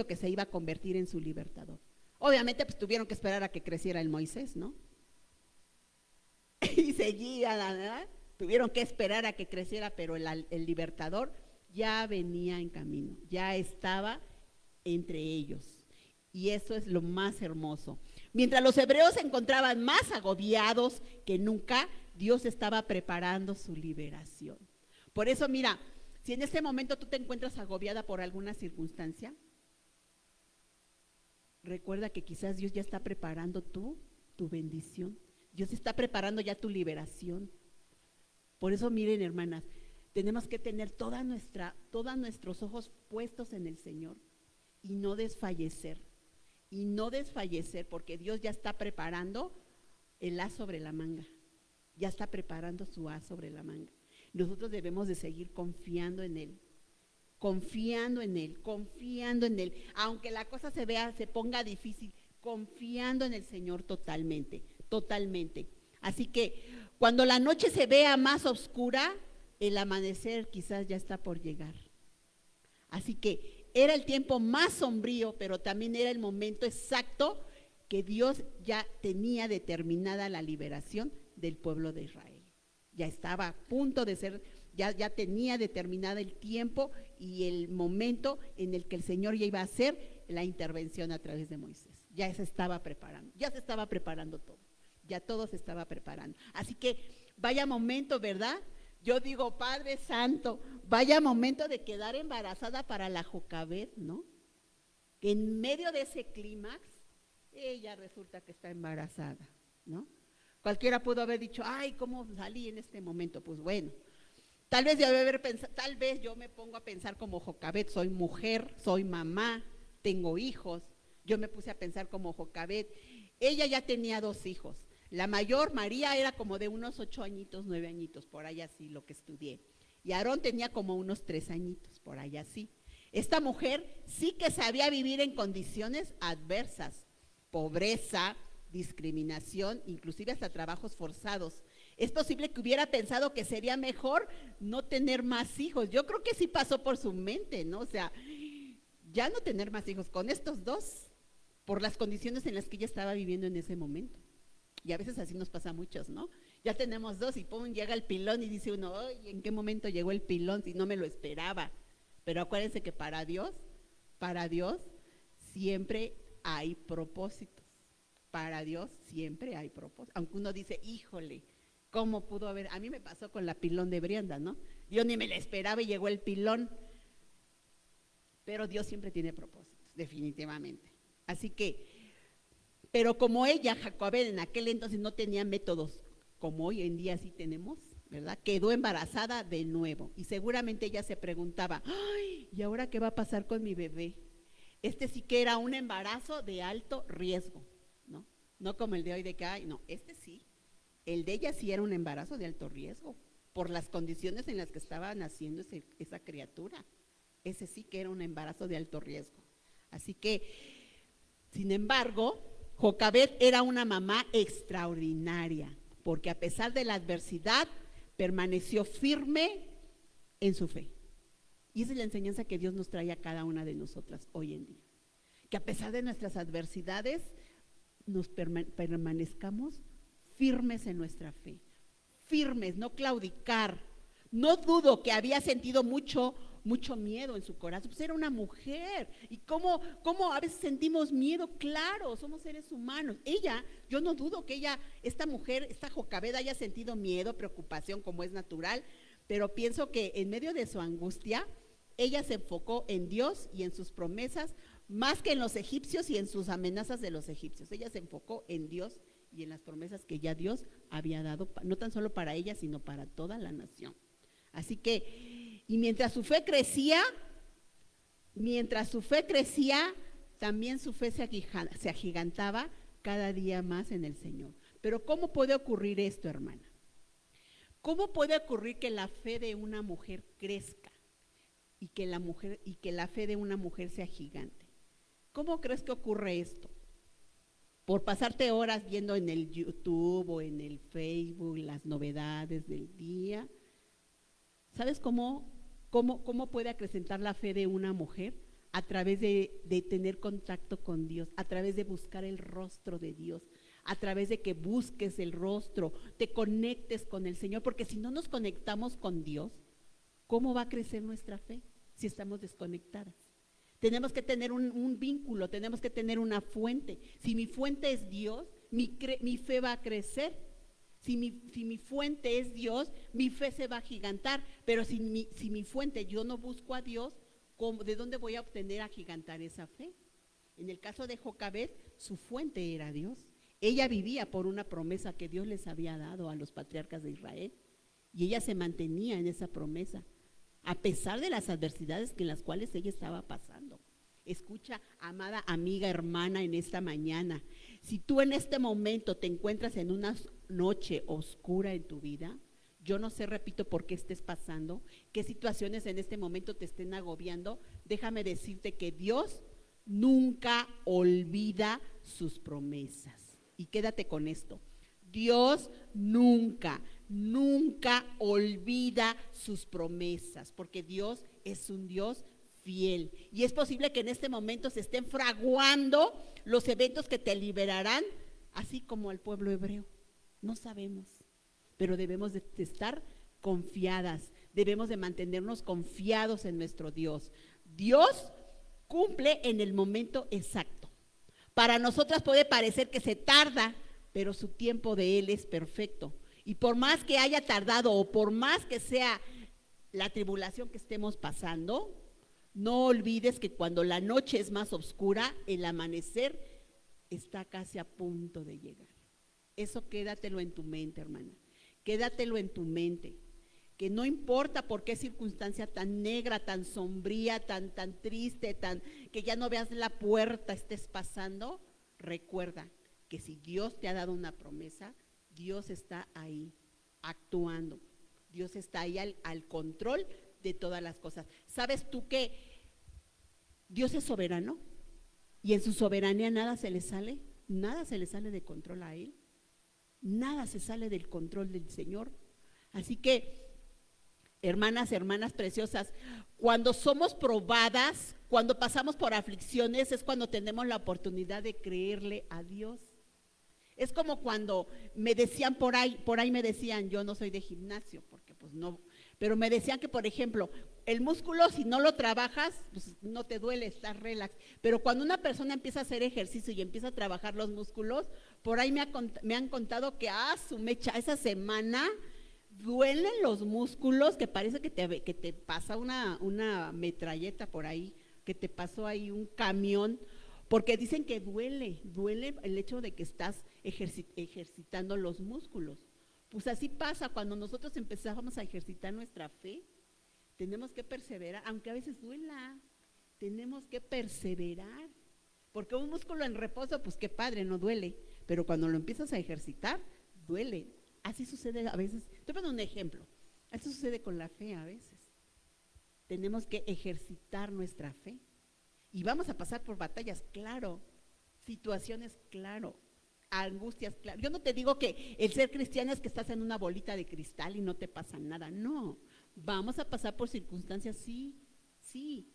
que se iba a convertir en su libertador. Obviamente pues tuvieron que esperar a que creciera el Moisés, ¿no? Y seguía, ¿verdad? Tuvieron que esperar a que creciera, pero el libertador ya venía en camino, ya estaba entre ellos. Y eso es lo más hermoso. Mientras los hebreos se encontraban más agobiados que nunca, Dios estaba preparando su liberación. Por eso, mira, si en este momento tú te encuentras agobiada por alguna circunstancia, recuerda que quizás Dios ya está preparando tu bendición. Dios está preparando ya tu liberación. Por eso, miren, hermanas, tenemos que tener todos nuestros ojos puestos en el Señor y no desfallecer. Y no desfallecer, porque Dios ya está preparando el as sobre la manga. Ya está preparando su as sobre la manga. Nosotros debemos de seguir confiando en Él. Confiando en Él, confiando en Él. Aunque la cosa se ponga difícil, confiando en el Señor totalmente, totalmente. Así que cuando la noche se vea más oscura, el amanecer quizás ya está por llegar. Así que era el tiempo más sombrío, pero también era el momento exacto que Dios ya tenía determinada la liberación del pueblo de Israel. Ya estaba a punto de ser, ya tenía determinado el tiempo y el momento en el que el Señor ya iba a hacer la intervención a través de Moisés. Ya se estaba preparando todo. Ya todo se estaba preparando. Así que vaya momento, ¿verdad? Yo digo, Padre Santo, vaya momento de quedar embarazada para la Jocabed, ¿no? Que en medio de ese clímax, ella resulta que está embarazada, ¿no? Cualquiera pudo haber dicho, ay, ¿cómo salí en este momento? Pues bueno, tal vez yo me pongo a pensar como Jocabed, soy mujer, soy mamá, tengo hijos. Yo me puse a pensar como Jocabed. Ella ya tenía 2 hijos. La mayor, María, era como de unos 8 añitos, 9 añitos, por ahí así lo que estudié. Y Aarón tenía como unos 3 añitos, por ahí así. Esta mujer sí que sabía vivir en condiciones adversas, pobreza, discriminación, inclusive hasta trabajos forzados. Es posible que hubiera pensado que sería mejor no tener más hijos. Yo creo que sí pasó por su mente, ¿no? O sea, ya no tener más hijos con estos 2, por las condiciones en las que ella estaba viviendo en ese momento. Y a veces así nos pasa a muchos, ¿no? Ya tenemos 2 y pum, llega el pilón y dice uno, oye, ¿en qué momento llegó el pilón si no me lo esperaba? Pero acuérdense que para Dios siempre hay propósitos. Para Dios siempre hay propósitos. Aunque uno dice, híjole, ¿cómo pudo haber? A mí me pasó con la pilón de Brianda, ¿no? Yo ni me la esperaba y llegó el pilón. Pero Dios siempre tiene propósitos, definitivamente. Así que, pero como ella, Jocabed, en aquel entonces no tenía métodos como hoy en día sí tenemos, ¿verdad? Quedó embarazada de nuevo y seguramente ella se preguntaba, ay, ¿y ahora qué va a pasar con mi bebé? Este sí que era un embarazo de alto riesgo, ¿no? No como el de hoy de que, ay, no, este sí, el de ella sí era un embarazo de alto riesgo por las condiciones en las que estaba naciendo esa criatura. Ese sí que era un embarazo de alto riesgo. Así que, sin embargo, Jocabed era una mamá extraordinaria, porque a pesar de la adversidad, permaneció firme en su fe. Y esa es la enseñanza que Dios nos trae a cada una de nosotras hoy en día. Que a pesar de nuestras adversidades, nos permanezcamos firmes en nuestra fe. Firmes, no claudicar. No dudo que había sentido mucho miedo en su corazón, pues era una mujer. ¿Y cómo a veces sentimos miedo? Claro, somos seres humanos. Yo no dudo que esta mujer, esta Jocabed, haya sentido miedo, preocupación, como es natural, pero pienso que en medio de su angustia, ella se enfocó en Dios y en sus promesas, más que en los egipcios y en sus amenazas de los egipcios. Ella se enfocó en Dios y en las promesas que ya Dios había dado, no tan solo para ella, sino para toda la nación. Así que, y mientras su fe crecía, también su fe se agigantaba cada día más en el Señor. Pero ¿cómo puede ocurrir esto, hermana? ¿Cómo puede ocurrir que la fe de una mujer crezca? y que la fe de una mujer sea gigante. ¿Cómo crees que ocurre esto? Por pasarte horas viendo en el YouTube o en el Facebook las novedades del día. ¿Sabes cómo puede acrecentar la fe de una mujer? A través de tener contacto con Dios, a través de buscar el rostro de Dios, a través de que busques el rostro, te conectes con el Señor, porque si no nos conectamos con Dios, ¿cómo va a crecer nuestra fe si estamos desconectadas? Tenemos que tener un vínculo, tenemos que tener una fuente. Si mi fuente es Dios, mi fe va a crecer. Si mi fuente es Dios, mi fe se va a agigantar. Pero si mi fuente, yo no busco a Dios, ¿de dónde voy a obtener agigantar esa fe? En el caso de Jocabed, su fuente era Dios. Ella vivía por una promesa que Dios les había dado a los patriarcas de Israel. Y ella se mantenía en esa promesa, a pesar de las adversidades en las cuales ella estaba pasando. Escucha, amada amiga, hermana, en esta mañana, si tú en este momento te encuentras en una noche oscura en tu vida, yo no sé, repito, por qué estés pasando, qué situaciones en este momento te estén agobiando, déjame decirte que Dios nunca olvida sus promesas. Y quédate con esto, Dios nunca olvida sus promesas, porque Dios es un Dios fiel. Y es posible que en este momento se estén fraguando los eventos que te liberarán, así como al pueblo hebreo. No sabemos, pero debemos de estar confiadas, debemos de mantenernos confiados en nuestro Dios. Dios cumple en el momento exacto. Para nosotras puede parecer que se tarda, pero su tiempo de Él es perfecto. Y por más que haya tardado o por más que sea la tribulación que estemos pasando, no olvides que cuando la noche es más oscura, el amanecer está casi a punto de llegar. Eso quédatelo en tu mente, hermana. Quédatelo en tu mente. Que no importa por qué circunstancia tan negra, tan sombría, tan triste, que ya no veas la puerta, estés pasando, recuerda que si Dios te ha dado una promesa, Dios está ahí actuando. Dios está ahí al control de todas las cosas. ¿Sabes tú que Dios es soberano? Y en su soberanía nada se le sale de control a Él. Nada se sale del control del Señor. Así que, hermanas preciosas, cuando somos probadas, cuando pasamos por aflicciones, es cuando tenemos la oportunidad de creerle a Dios. Es como cuando me decían por ahí me decían, yo no soy de gimnasio, porque pues no, pero me decían que, por ejemplo, el músculo, si no lo trabajas, pues no te duele, estás relax. Pero cuando una persona empieza a hacer ejercicio y empieza a trabajar los músculos, por ahí me han contado que su mecha, esa semana duelen los músculos, que parece que te pasa una metralleta por ahí, que te pasó ahí un camión, porque dicen que duele el hecho de que estás ejercitando los músculos. Pues así pasa cuando nosotros empezamos a ejercitar nuestra fe. Tenemos que perseverar, aunque a veces duela, tenemos que perseverar, porque un músculo en reposo, pues qué padre, no duele, pero cuando lo empiezas a ejercitar, duele. Así sucede a veces. Estoy poniendo un ejemplo. Así sucede con la fe a veces. Tenemos que ejercitar nuestra fe. Y vamos a pasar por batallas, claro. Situaciones, claro. Angustias, claro. Yo no te digo que el ser cristiano es que estás en una bolita de cristal y no te pasa nada. No. Vamos a pasar por circunstancias, sí.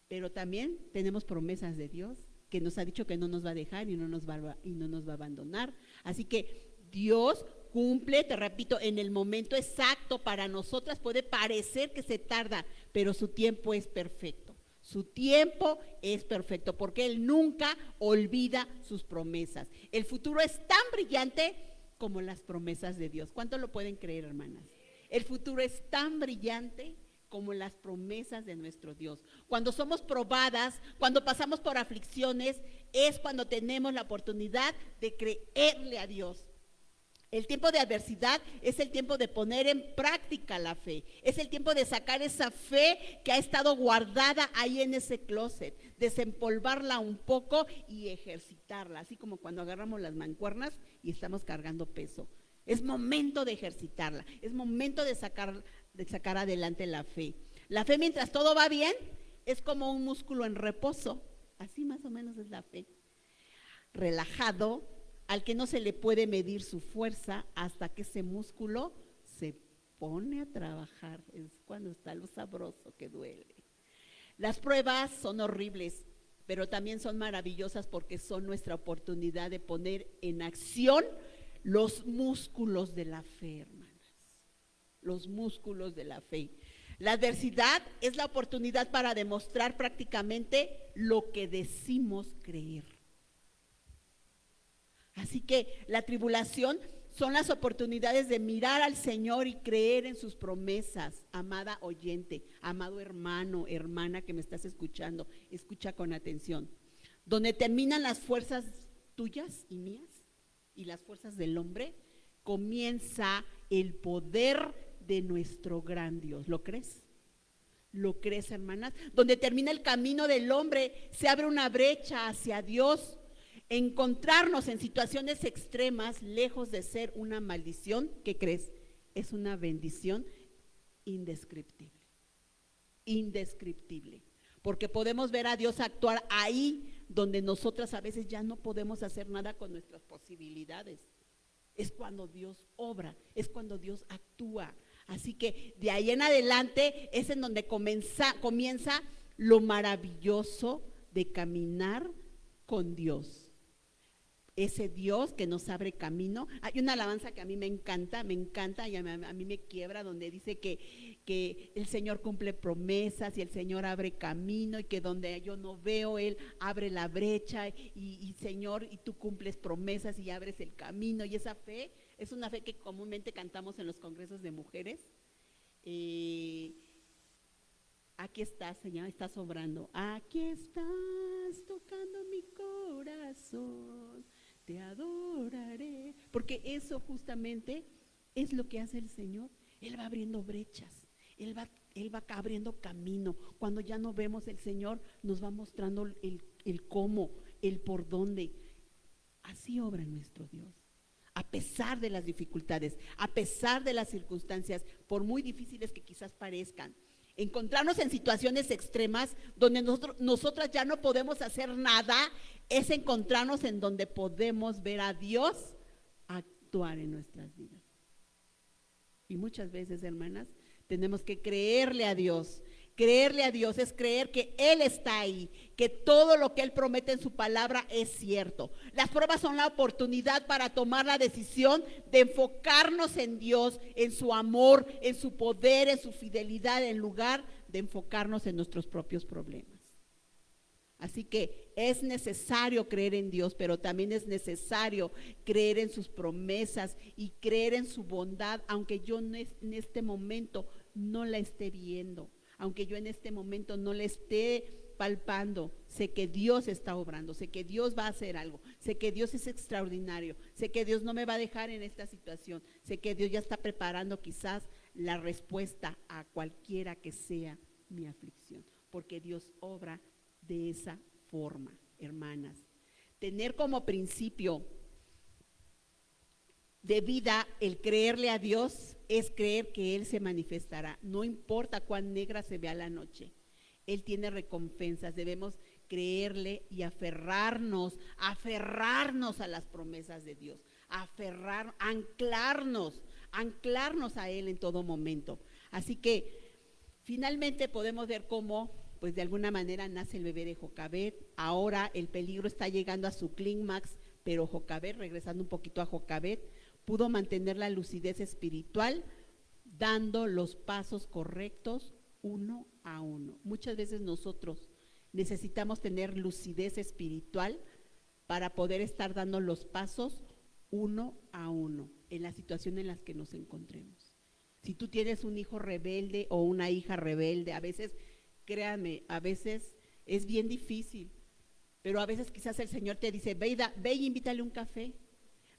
Pero también tenemos promesas de Dios, que nos ha dicho que no nos va a dejar y no nos va a abandonar. Así que Dios cumple, te repito, en el momento exacto. Para nosotras puede parecer que se tarda, pero su tiempo es perfecto. Su tiempo es perfecto, porque Él nunca olvida sus promesas. El futuro es tan brillante como las promesas de Dios. ¿Cuánto lo pueden creer, hermanas? El futuro es tan brillante como las promesas de nuestro Dios. Cuando somos probadas, cuando pasamos por aflicciones, es cuando tenemos la oportunidad de creerle a Dios. El tiempo de adversidad es el tiempo de poner en práctica la fe. Es el tiempo de sacar esa fe que ha estado guardada ahí en ese closet, desempolvarla un poco y ejercitarla, así como cuando agarramos las mancuernas y estamos cargando peso. Es momento de ejercitarla, es momento de sacar adelante la fe. La fe mientras todo va bien es como un músculo en reposo, así más o menos es la fe. Relajado, al que no se le puede medir su fuerza hasta que ese músculo se pone a trabajar. Es cuando está lo sabroso que duele. Las pruebas son horribles, pero también son maravillosas porque son nuestra oportunidad de poner en acción los músculos de la fe, hermanas. Los músculos de la fe. La adversidad es la oportunidad para demostrar prácticamente lo que decimos creer. Así que la tribulación son las oportunidades de mirar al Señor y creer en sus promesas. Amada oyente, amado hermano, hermana que me estás escuchando, escucha con atención. Donde terminan las fuerzas tuyas y mías y las fuerzas del hombre, comienza el poder de nuestro gran Dios. ¿Lo crees? ¿Lo crees, hermanas? Donde termina el camino del hombre, se abre una brecha hacia Dios. Encontrarnos en situaciones extremas, lejos de ser una maldición, ¿qué crees? Es una bendición indescriptible. Indescriptible. Porque podemos ver a Dios actuar ahí donde nosotras a veces ya no podemos hacer nada con nuestras posibilidades. Es cuando Dios obra, es cuando Dios actúa. Así que de ahí en adelante es en donde comienza lo maravilloso de caminar con Dios. Ese Dios que nos abre camino. Hay una alabanza que a mí me encanta y a mí me quiebra, donde dice que el Señor cumple promesas y el Señor abre camino, y que donde yo no veo, Él abre la brecha, y Señor, y tú cumples promesas y abres el camino. Y esa fe es una fe que comúnmente cantamos en los congresos de mujeres. Aquí estás, Señor, estás obrando. Aquí estás tocando mi corazón, te adoraré. Porque eso justamente es lo que hace el Señor. Él va abriendo brechas, Él va abriendo camino. Cuando ya no vemos, el Señor nos va mostrando el cómo, el por dónde. Así obra nuestro Dios. A pesar de las dificultades, a pesar de las circunstancias, por muy difíciles que quizás parezcan. Encontrarnos en situaciones extremas donde nosotras ya no podemos hacer nada, es encontrarnos en donde podemos ver a Dios actuar en nuestras vidas. Y muchas veces, hermanas, tenemos que creerle a Dios. Creerle a Dios es creer que Él está ahí, que todo lo que Él promete en su palabra es cierto. Las pruebas son la oportunidad para tomar la decisión de enfocarnos en Dios, en su amor, en su poder, en su fidelidad, en lugar de enfocarnos en nuestros propios problemas. Así que es necesario creer en Dios, pero también es necesario creer en sus promesas y creer en su bondad, aunque yo en este momento no la esté viendo. Aunque yo en este momento no le esté palpando, sé que Dios está obrando, sé que Dios va a hacer algo, sé que Dios es extraordinario, sé que Dios no me va a dejar en esta situación, sé que Dios ya está preparando quizás la respuesta a cualquiera que sea mi aflicción, porque Dios obra de esa forma, hermanas. Tener como principio de vida el creerle a Dios es creer que Él se manifestará, no importa cuán negra se vea la noche. Él tiene recompensas. Debemos creerle y aferrarnos a las promesas de Dios, anclarnos a Él en todo momento. Así que finalmente podemos ver cómo, pues de alguna manera nace el bebé de Jocabed. Ahora el peligro está llegando a su clímax, pero Jocabed, regresando un poquito a Jocabed, pudo mantener la lucidez espiritual dando los pasos correctos uno a uno. Muchas veces nosotros necesitamos tener lucidez espiritual para poder estar dando los pasos uno a uno en la situación en la que nos encontremos. Si tú tienes un hijo rebelde o una hija rebelde, a veces, créanme, a veces es bien difícil, pero a veces quizás el Señor te dice, ve y invítale un café.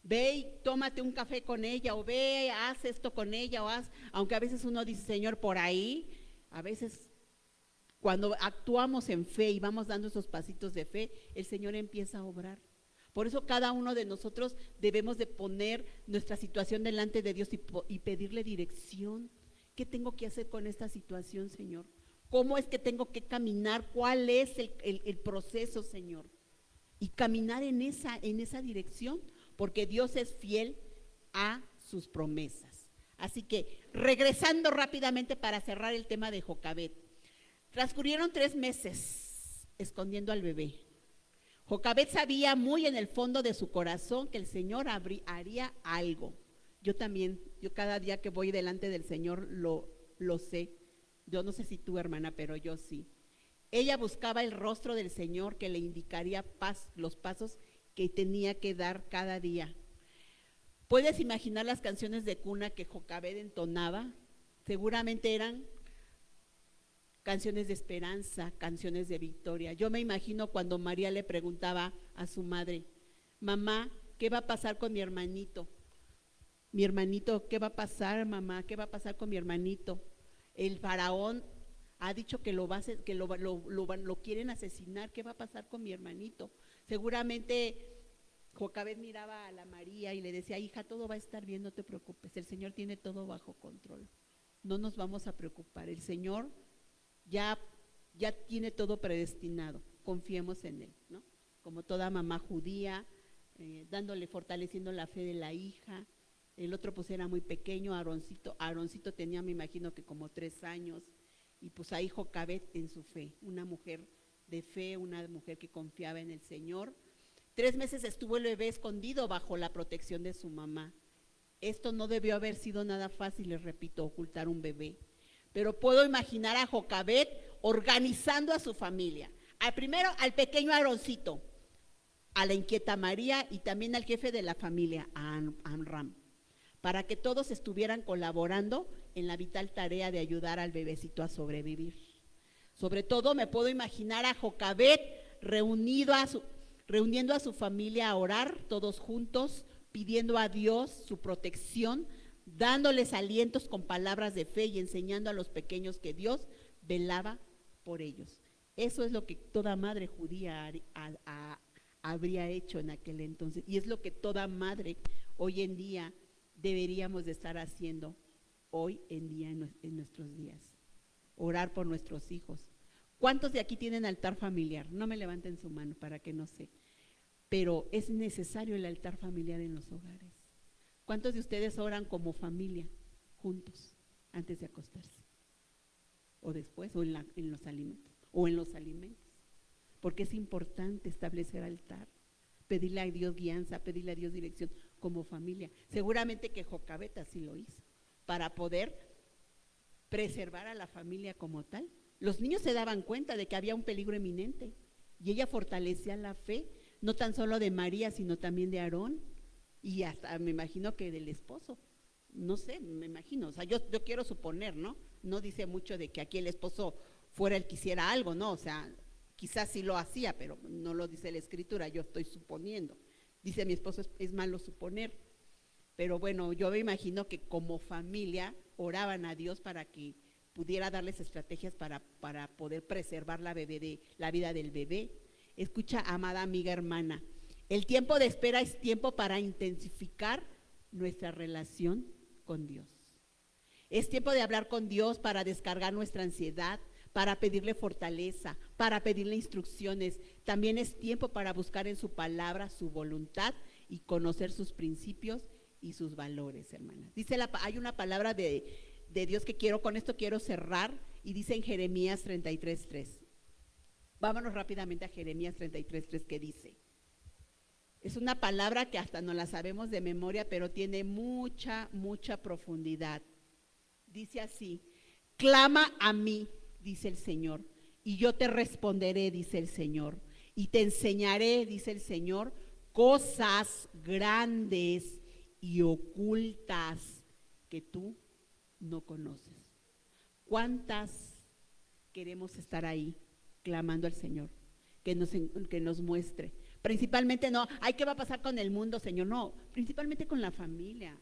Ve y tómate un café con ella, o ve, haz esto con ella, aunque a veces uno dice, Señor, por ahí, a veces cuando actuamos en fe y vamos dando esos pasitos de fe, el Señor empieza a obrar. Por eso cada uno de nosotros debemos de poner nuestra situación delante de Dios y pedirle dirección. ¿Qué tengo que hacer con esta situación, Señor? cómo es que tengo que caminar, cuál es el proceso, Señor. Y caminar en esa dirección, porque Dios es fiel a sus promesas. Así que, regresando rápidamente para cerrar el tema de Jocabed. Transcurrieron 3 meses escondiendo al bebé. Jocabed sabía muy en el fondo de su corazón que el Señor haría algo. Yo también, yo cada día que voy delante del Señor lo sé. Yo no sé si tú, hermana, pero yo sí. Ella buscaba el rostro del Señor que le indicaría los pasos que tenía que dar cada día. ¿Puedes imaginar las canciones de cuna que Jocabed entonaba? Seguramente eran canciones de esperanza, canciones de victoria. Yo me imagino cuando María le preguntaba a su madre: mamá, ¿qué va a pasar con mi hermanito? Mi hermanito, ¿qué va a pasar, mamá? ¿Qué va a pasar con mi hermanito? El faraón ha dicho que lo quieren asesinar. ¿Qué va a pasar con mi hermanito? Seguramente Jocabed miraba a la María y le decía: hija, todo va a estar bien, no te preocupes, el Señor tiene todo bajo control, no nos vamos a preocupar, el Señor ya tiene todo predestinado, confiemos en Él, ¿no? Como toda mamá judía, fortaleciendo la fe de la hija. El otro pues era muy pequeño, Aaroncito tenía, me imagino que como 3 años, y pues ahí Jocabed en su fe, una mujer de fe, una mujer que confiaba en el Señor. 3 meses estuvo el bebé escondido bajo la protección de su mamá. Esto no debió haber sido nada fácil, les repito, ocultar un bebé. Pero puedo imaginar a Jocabed organizando a su familia. Primero al pequeño Aaroncito, a la inquieta María y también al jefe de la familia, a Amram, para que todos estuvieran colaborando en la vital tarea de ayudar al bebecito a sobrevivir. Sobre todo me puedo imaginar a Jocabed reuniendo a su familia a orar todos juntos, pidiendo a Dios su protección, dándoles alientos con palabras de fe y enseñando a los pequeños que Dios velaba por ellos. Eso es lo que toda madre judía habría hecho en aquel entonces, y es lo que toda madre hoy en día deberíamos de estar haciendo hoy en día en nuestros días. Orar por nuestros hijos. ¿Cuántos de aquí tienen altar familiar? No me levanten su mano para que no sé, pero es necesario el altar familiar en los hogares. ¿Cuántos de ustedes oran como familia juntos antes de acostarse? O después, o en los alimentos. Porque es importante establecer altar, pedirle a Dios guianza, pedirle a Dios dirección como familia. Seguramente que Jocabed así lo hizo, para poder preservar a la familia como tal. Los niños se daban cuenta de que había un peligro inminente y ella fortalecía la fe, no tan solo de María, sino también de Aarón y hasta me imagino que del esposo. No sé, me imagino, o sea, yo quiero suponer, ¿no? No dice mucho de que aquí el esposo fuera el que hiciera algo, ¿no? O sea, quizás sí lo hacía, pero no lo dice la escritura, yo estoy suponiendo. Dice mi esposo, es malo suponer, pero bueno, yo me imagino que como familia oraban a Dios para que pudiera darles estrategias para poder preservar la vida del bebé. Escucha, amada amiga hermana, el tiempo de espera es tiempo para intensificar nuestra relación con Dios. Es tiempo de hablar con Dios para descargar nuestra ansiedad, para pedirle fortaleza, para pedirle instrucciones. También es tiempo para buscar en su palabra su voluntad y conocer sus principios y sus valores, hermanas. Hay una palabra de Dios que con esto quiero cerrar, y dice en Jeremías 33:3. Vámonos rápidamente a Jeremías 33:3, que dice. Es una palabra que hasta no la sabemos de memoria, pero tiene mucha profundidad. Dice así: clama a mí, dice el Señor, y yo te responderé, dice el Señor, y te enseñaré, dice el Señor, cosas grandes y ocultas que tú no conoces. ¿Cuántas queremos estar ahí clamando al Señor que nos muestre? Principalmente no, ay, ¿qué va a pasar con el mundo, Señor? No, principalmente con la familia.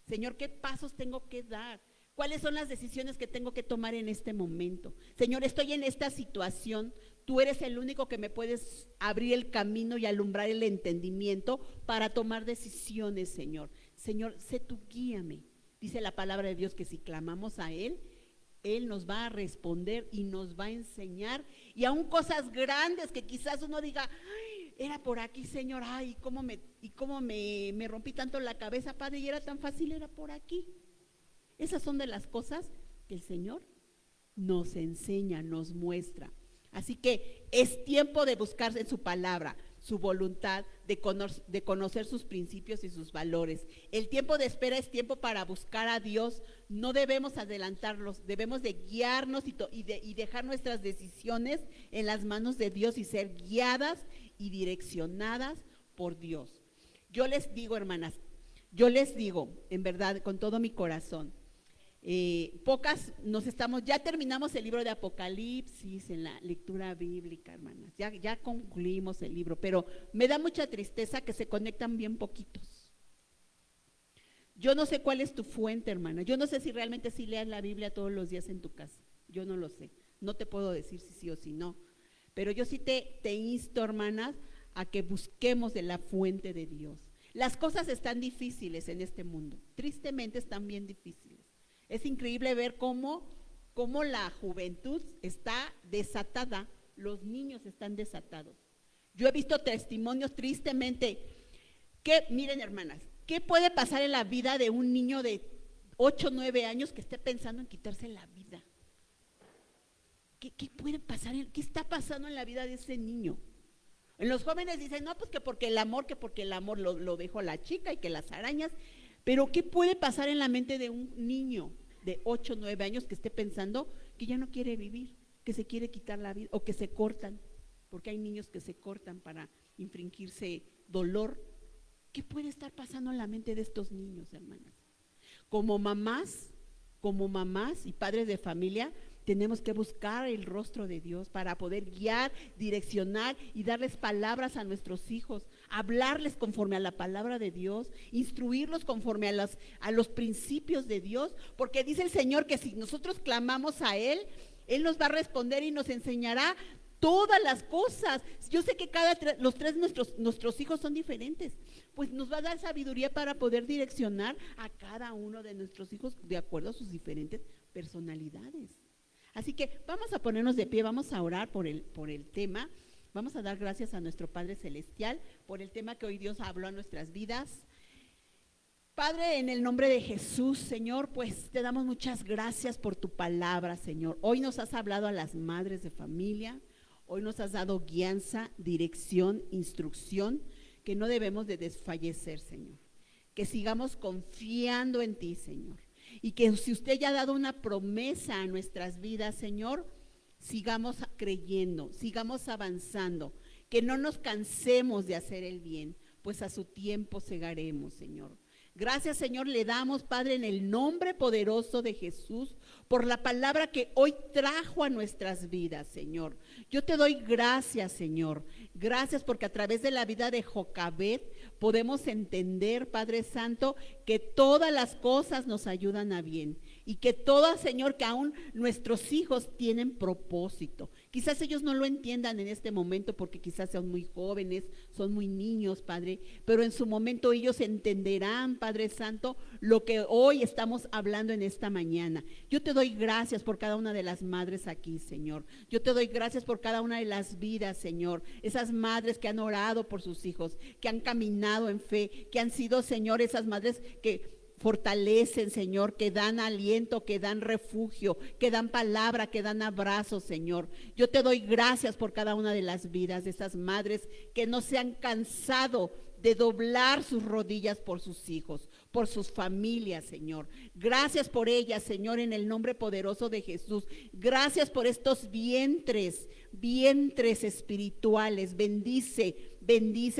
Señor, ¿qué pasos tengo que dar? ¿Cuáles son las decisiones que tengo que tomar en este momento? Señor, estoy en esta situación, tú eres el único que me puedes abrir el camino y alumbrar el entendimiento para tomar decisiones, Señor. Señor, sé tú, guíame. Dice la palabra de Dios que si clamamos a Él, Él nos va a responder y nos va a enseñar, y aún cosas grandes que quizás uno diga, ay, era por aquí, Señor, ay, cómo me rompí tanto la cabeza, Padre, y era tan fácil, era por aquí. Esas son de las cosas que el Señor nos enseña, nos muestra. Así que es tiempo de buscar en su palabra su voluntad, de conocer sus principios y sus valores. El tiempo de espera es tiempo para buscar a Dios. No debemos adelantarlos, debemos de guiarnos y dejar nuestras decisiones en las manos de Dios y ser guiadas y direccionadas por Dios. Yo les digo, hermanas, yo les digo, en verdad, con todo mi corazón, ya terminamos el libro de Apocalipsis en la lectura bíblica, hermanas, ya concluimos el libro, pero me da mucha tristeza que se conectan bien poquitos. Yo no sé cuál es tu fuente, hermana, yo no sé si realmente sí leas la Biblia todos los días en tu casa, yo no lo sé, no te puedo decir si sí o si no, pero yo sí te insto, hermanas, a que busquemos de la fuente de Dios. Las cosas están difíciles en este mundo, tristemente están bien difíciles. Es increíble ver cómo la juventud está desatada, los niños están desatados. Yo he visto testimonios tristemente que, miren, hermanas, ¿qué puede pasar en la vida de un niño de 8 o 9 años que esté pensando en quitarse la vida? ¿Qué puede pasar? ¿Qué está pasando en la vida de ese niño? En los jóvenes dicen, no, pues que porque el amor lo dejó la chica y que las arañas. Pero ¿qué puede pasar en la mente de un niño de 8 o 9 años que esté pensando que ya no quiere vivir, que se quiere quitar la vida o que se cortan? Porque hay niños que se cortan para infringirse dolor. ¿Qué puede estar pasando en la mente de estos niños, hermanas? Como mamás y padres de familia, tenemos que buscar el rostro de Dios para poder guiar, direccionar y darles palabras a nuestros hijos, hablarles conforme a la palabra de Dios, instruirlos conforme a los principios de Dios, porque dice el Señor que si nosotros clamamos a Él, Él nos va a responder y nos enseñará todas las cosas. Yo sé que nuestros hijos son diferentes, pues nos va a dar sabiduría para poder direccionar a cada uno de nuestros hijos de acuerdo a sus diferentes personalidades. Así que vamos a ponernos de pie, vamos a orar por el tema, vamos a dar gracias a nuestro Padre Celestial por el tema que hoy Dios habló a nuestras vidas. Padre, en el nombre de Jesús, Señor, pues te damos muchas gracias por tu palabra, Señor. Hoy nos has hablado a las madres de familia, hoy nos has dado guianza, dirección, instrucción, que no debemos de desfallecer, Señor. Que sigamos confiando en ti, Señor. Y que si usted ya ha dado una promesa a nuestras vidas, Señor, sigamos creyendo, sigamos avanzando, que no nos cansemos de hacer el bien, pues a su tiempo segaremos, Señor. Gracias, Señor, le damos, Padre, en el nombre poderoso de Jesús, por la palabra que hoy trajo a nuestras vidas, Señor. Yo te doy gracias, Señor. Gracias porque a través de la vida de Jocabed podemos entender, Padre Santo, que todas las cosas nos ayudan a bien y que todas, Señor, que aún nuestros hijos tienen propósito. Quizás ellos no lo entiendan en este momento porque quizás sean muy jóvenes, son muy niños, Padre, pero en su momento ellos entenderán, Padre Santo, lo que hoy estamos hablando en esta mañana. Yo te doy gracias por cada una de las madres aquí, Señor. Yo te doy gracias por cada una de las vidas, Señor. Esas madres que han orado por sus hijos, que han caminado en fe, que han sido, Señor, esas madres que fortalecen, Señor, que dan aliento, que dan refugio, que dan palabra, que dan abrazos, Señor. Yo te doy gracias por cada una de las vidas de esas madres que no se han cansado de doblar sus rodillas por sus hijos, por sus familias, Señor. Gracias por ellas, Señor, en el nombre poderoso de Jesús. Gracias por estos vientres espirituales. Bendice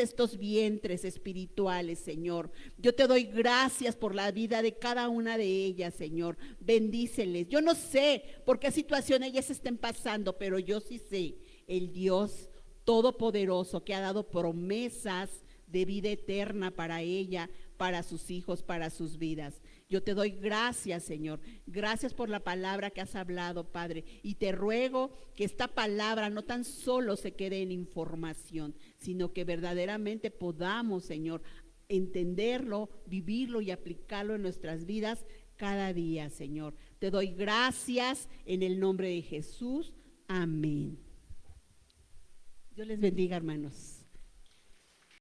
estos vientres espirituales, Señor. Yo te doy gracias por la vida de cada una de ellas, Señor. Bendíceles. Yo no sé por qué situación ellas estén pasando, pero yo sí sé, el Dios todopoderoso que ha dado promesas de vida eterna para ella, para sus hijos, para sus vidas. Yo te doy gracias, Señor. Gracias por la palabra que has hablado, Padre. Y te ruego que esta palabra no tan solo se quede en información, sino que verdaderamente podamos, Señor, entenderlo, vivirlo y aplicarlo en nuestras vidas cada día, Señor. Te doy gracias en el nombre de Jesús. Amén. Dios les bendiga, hermanos.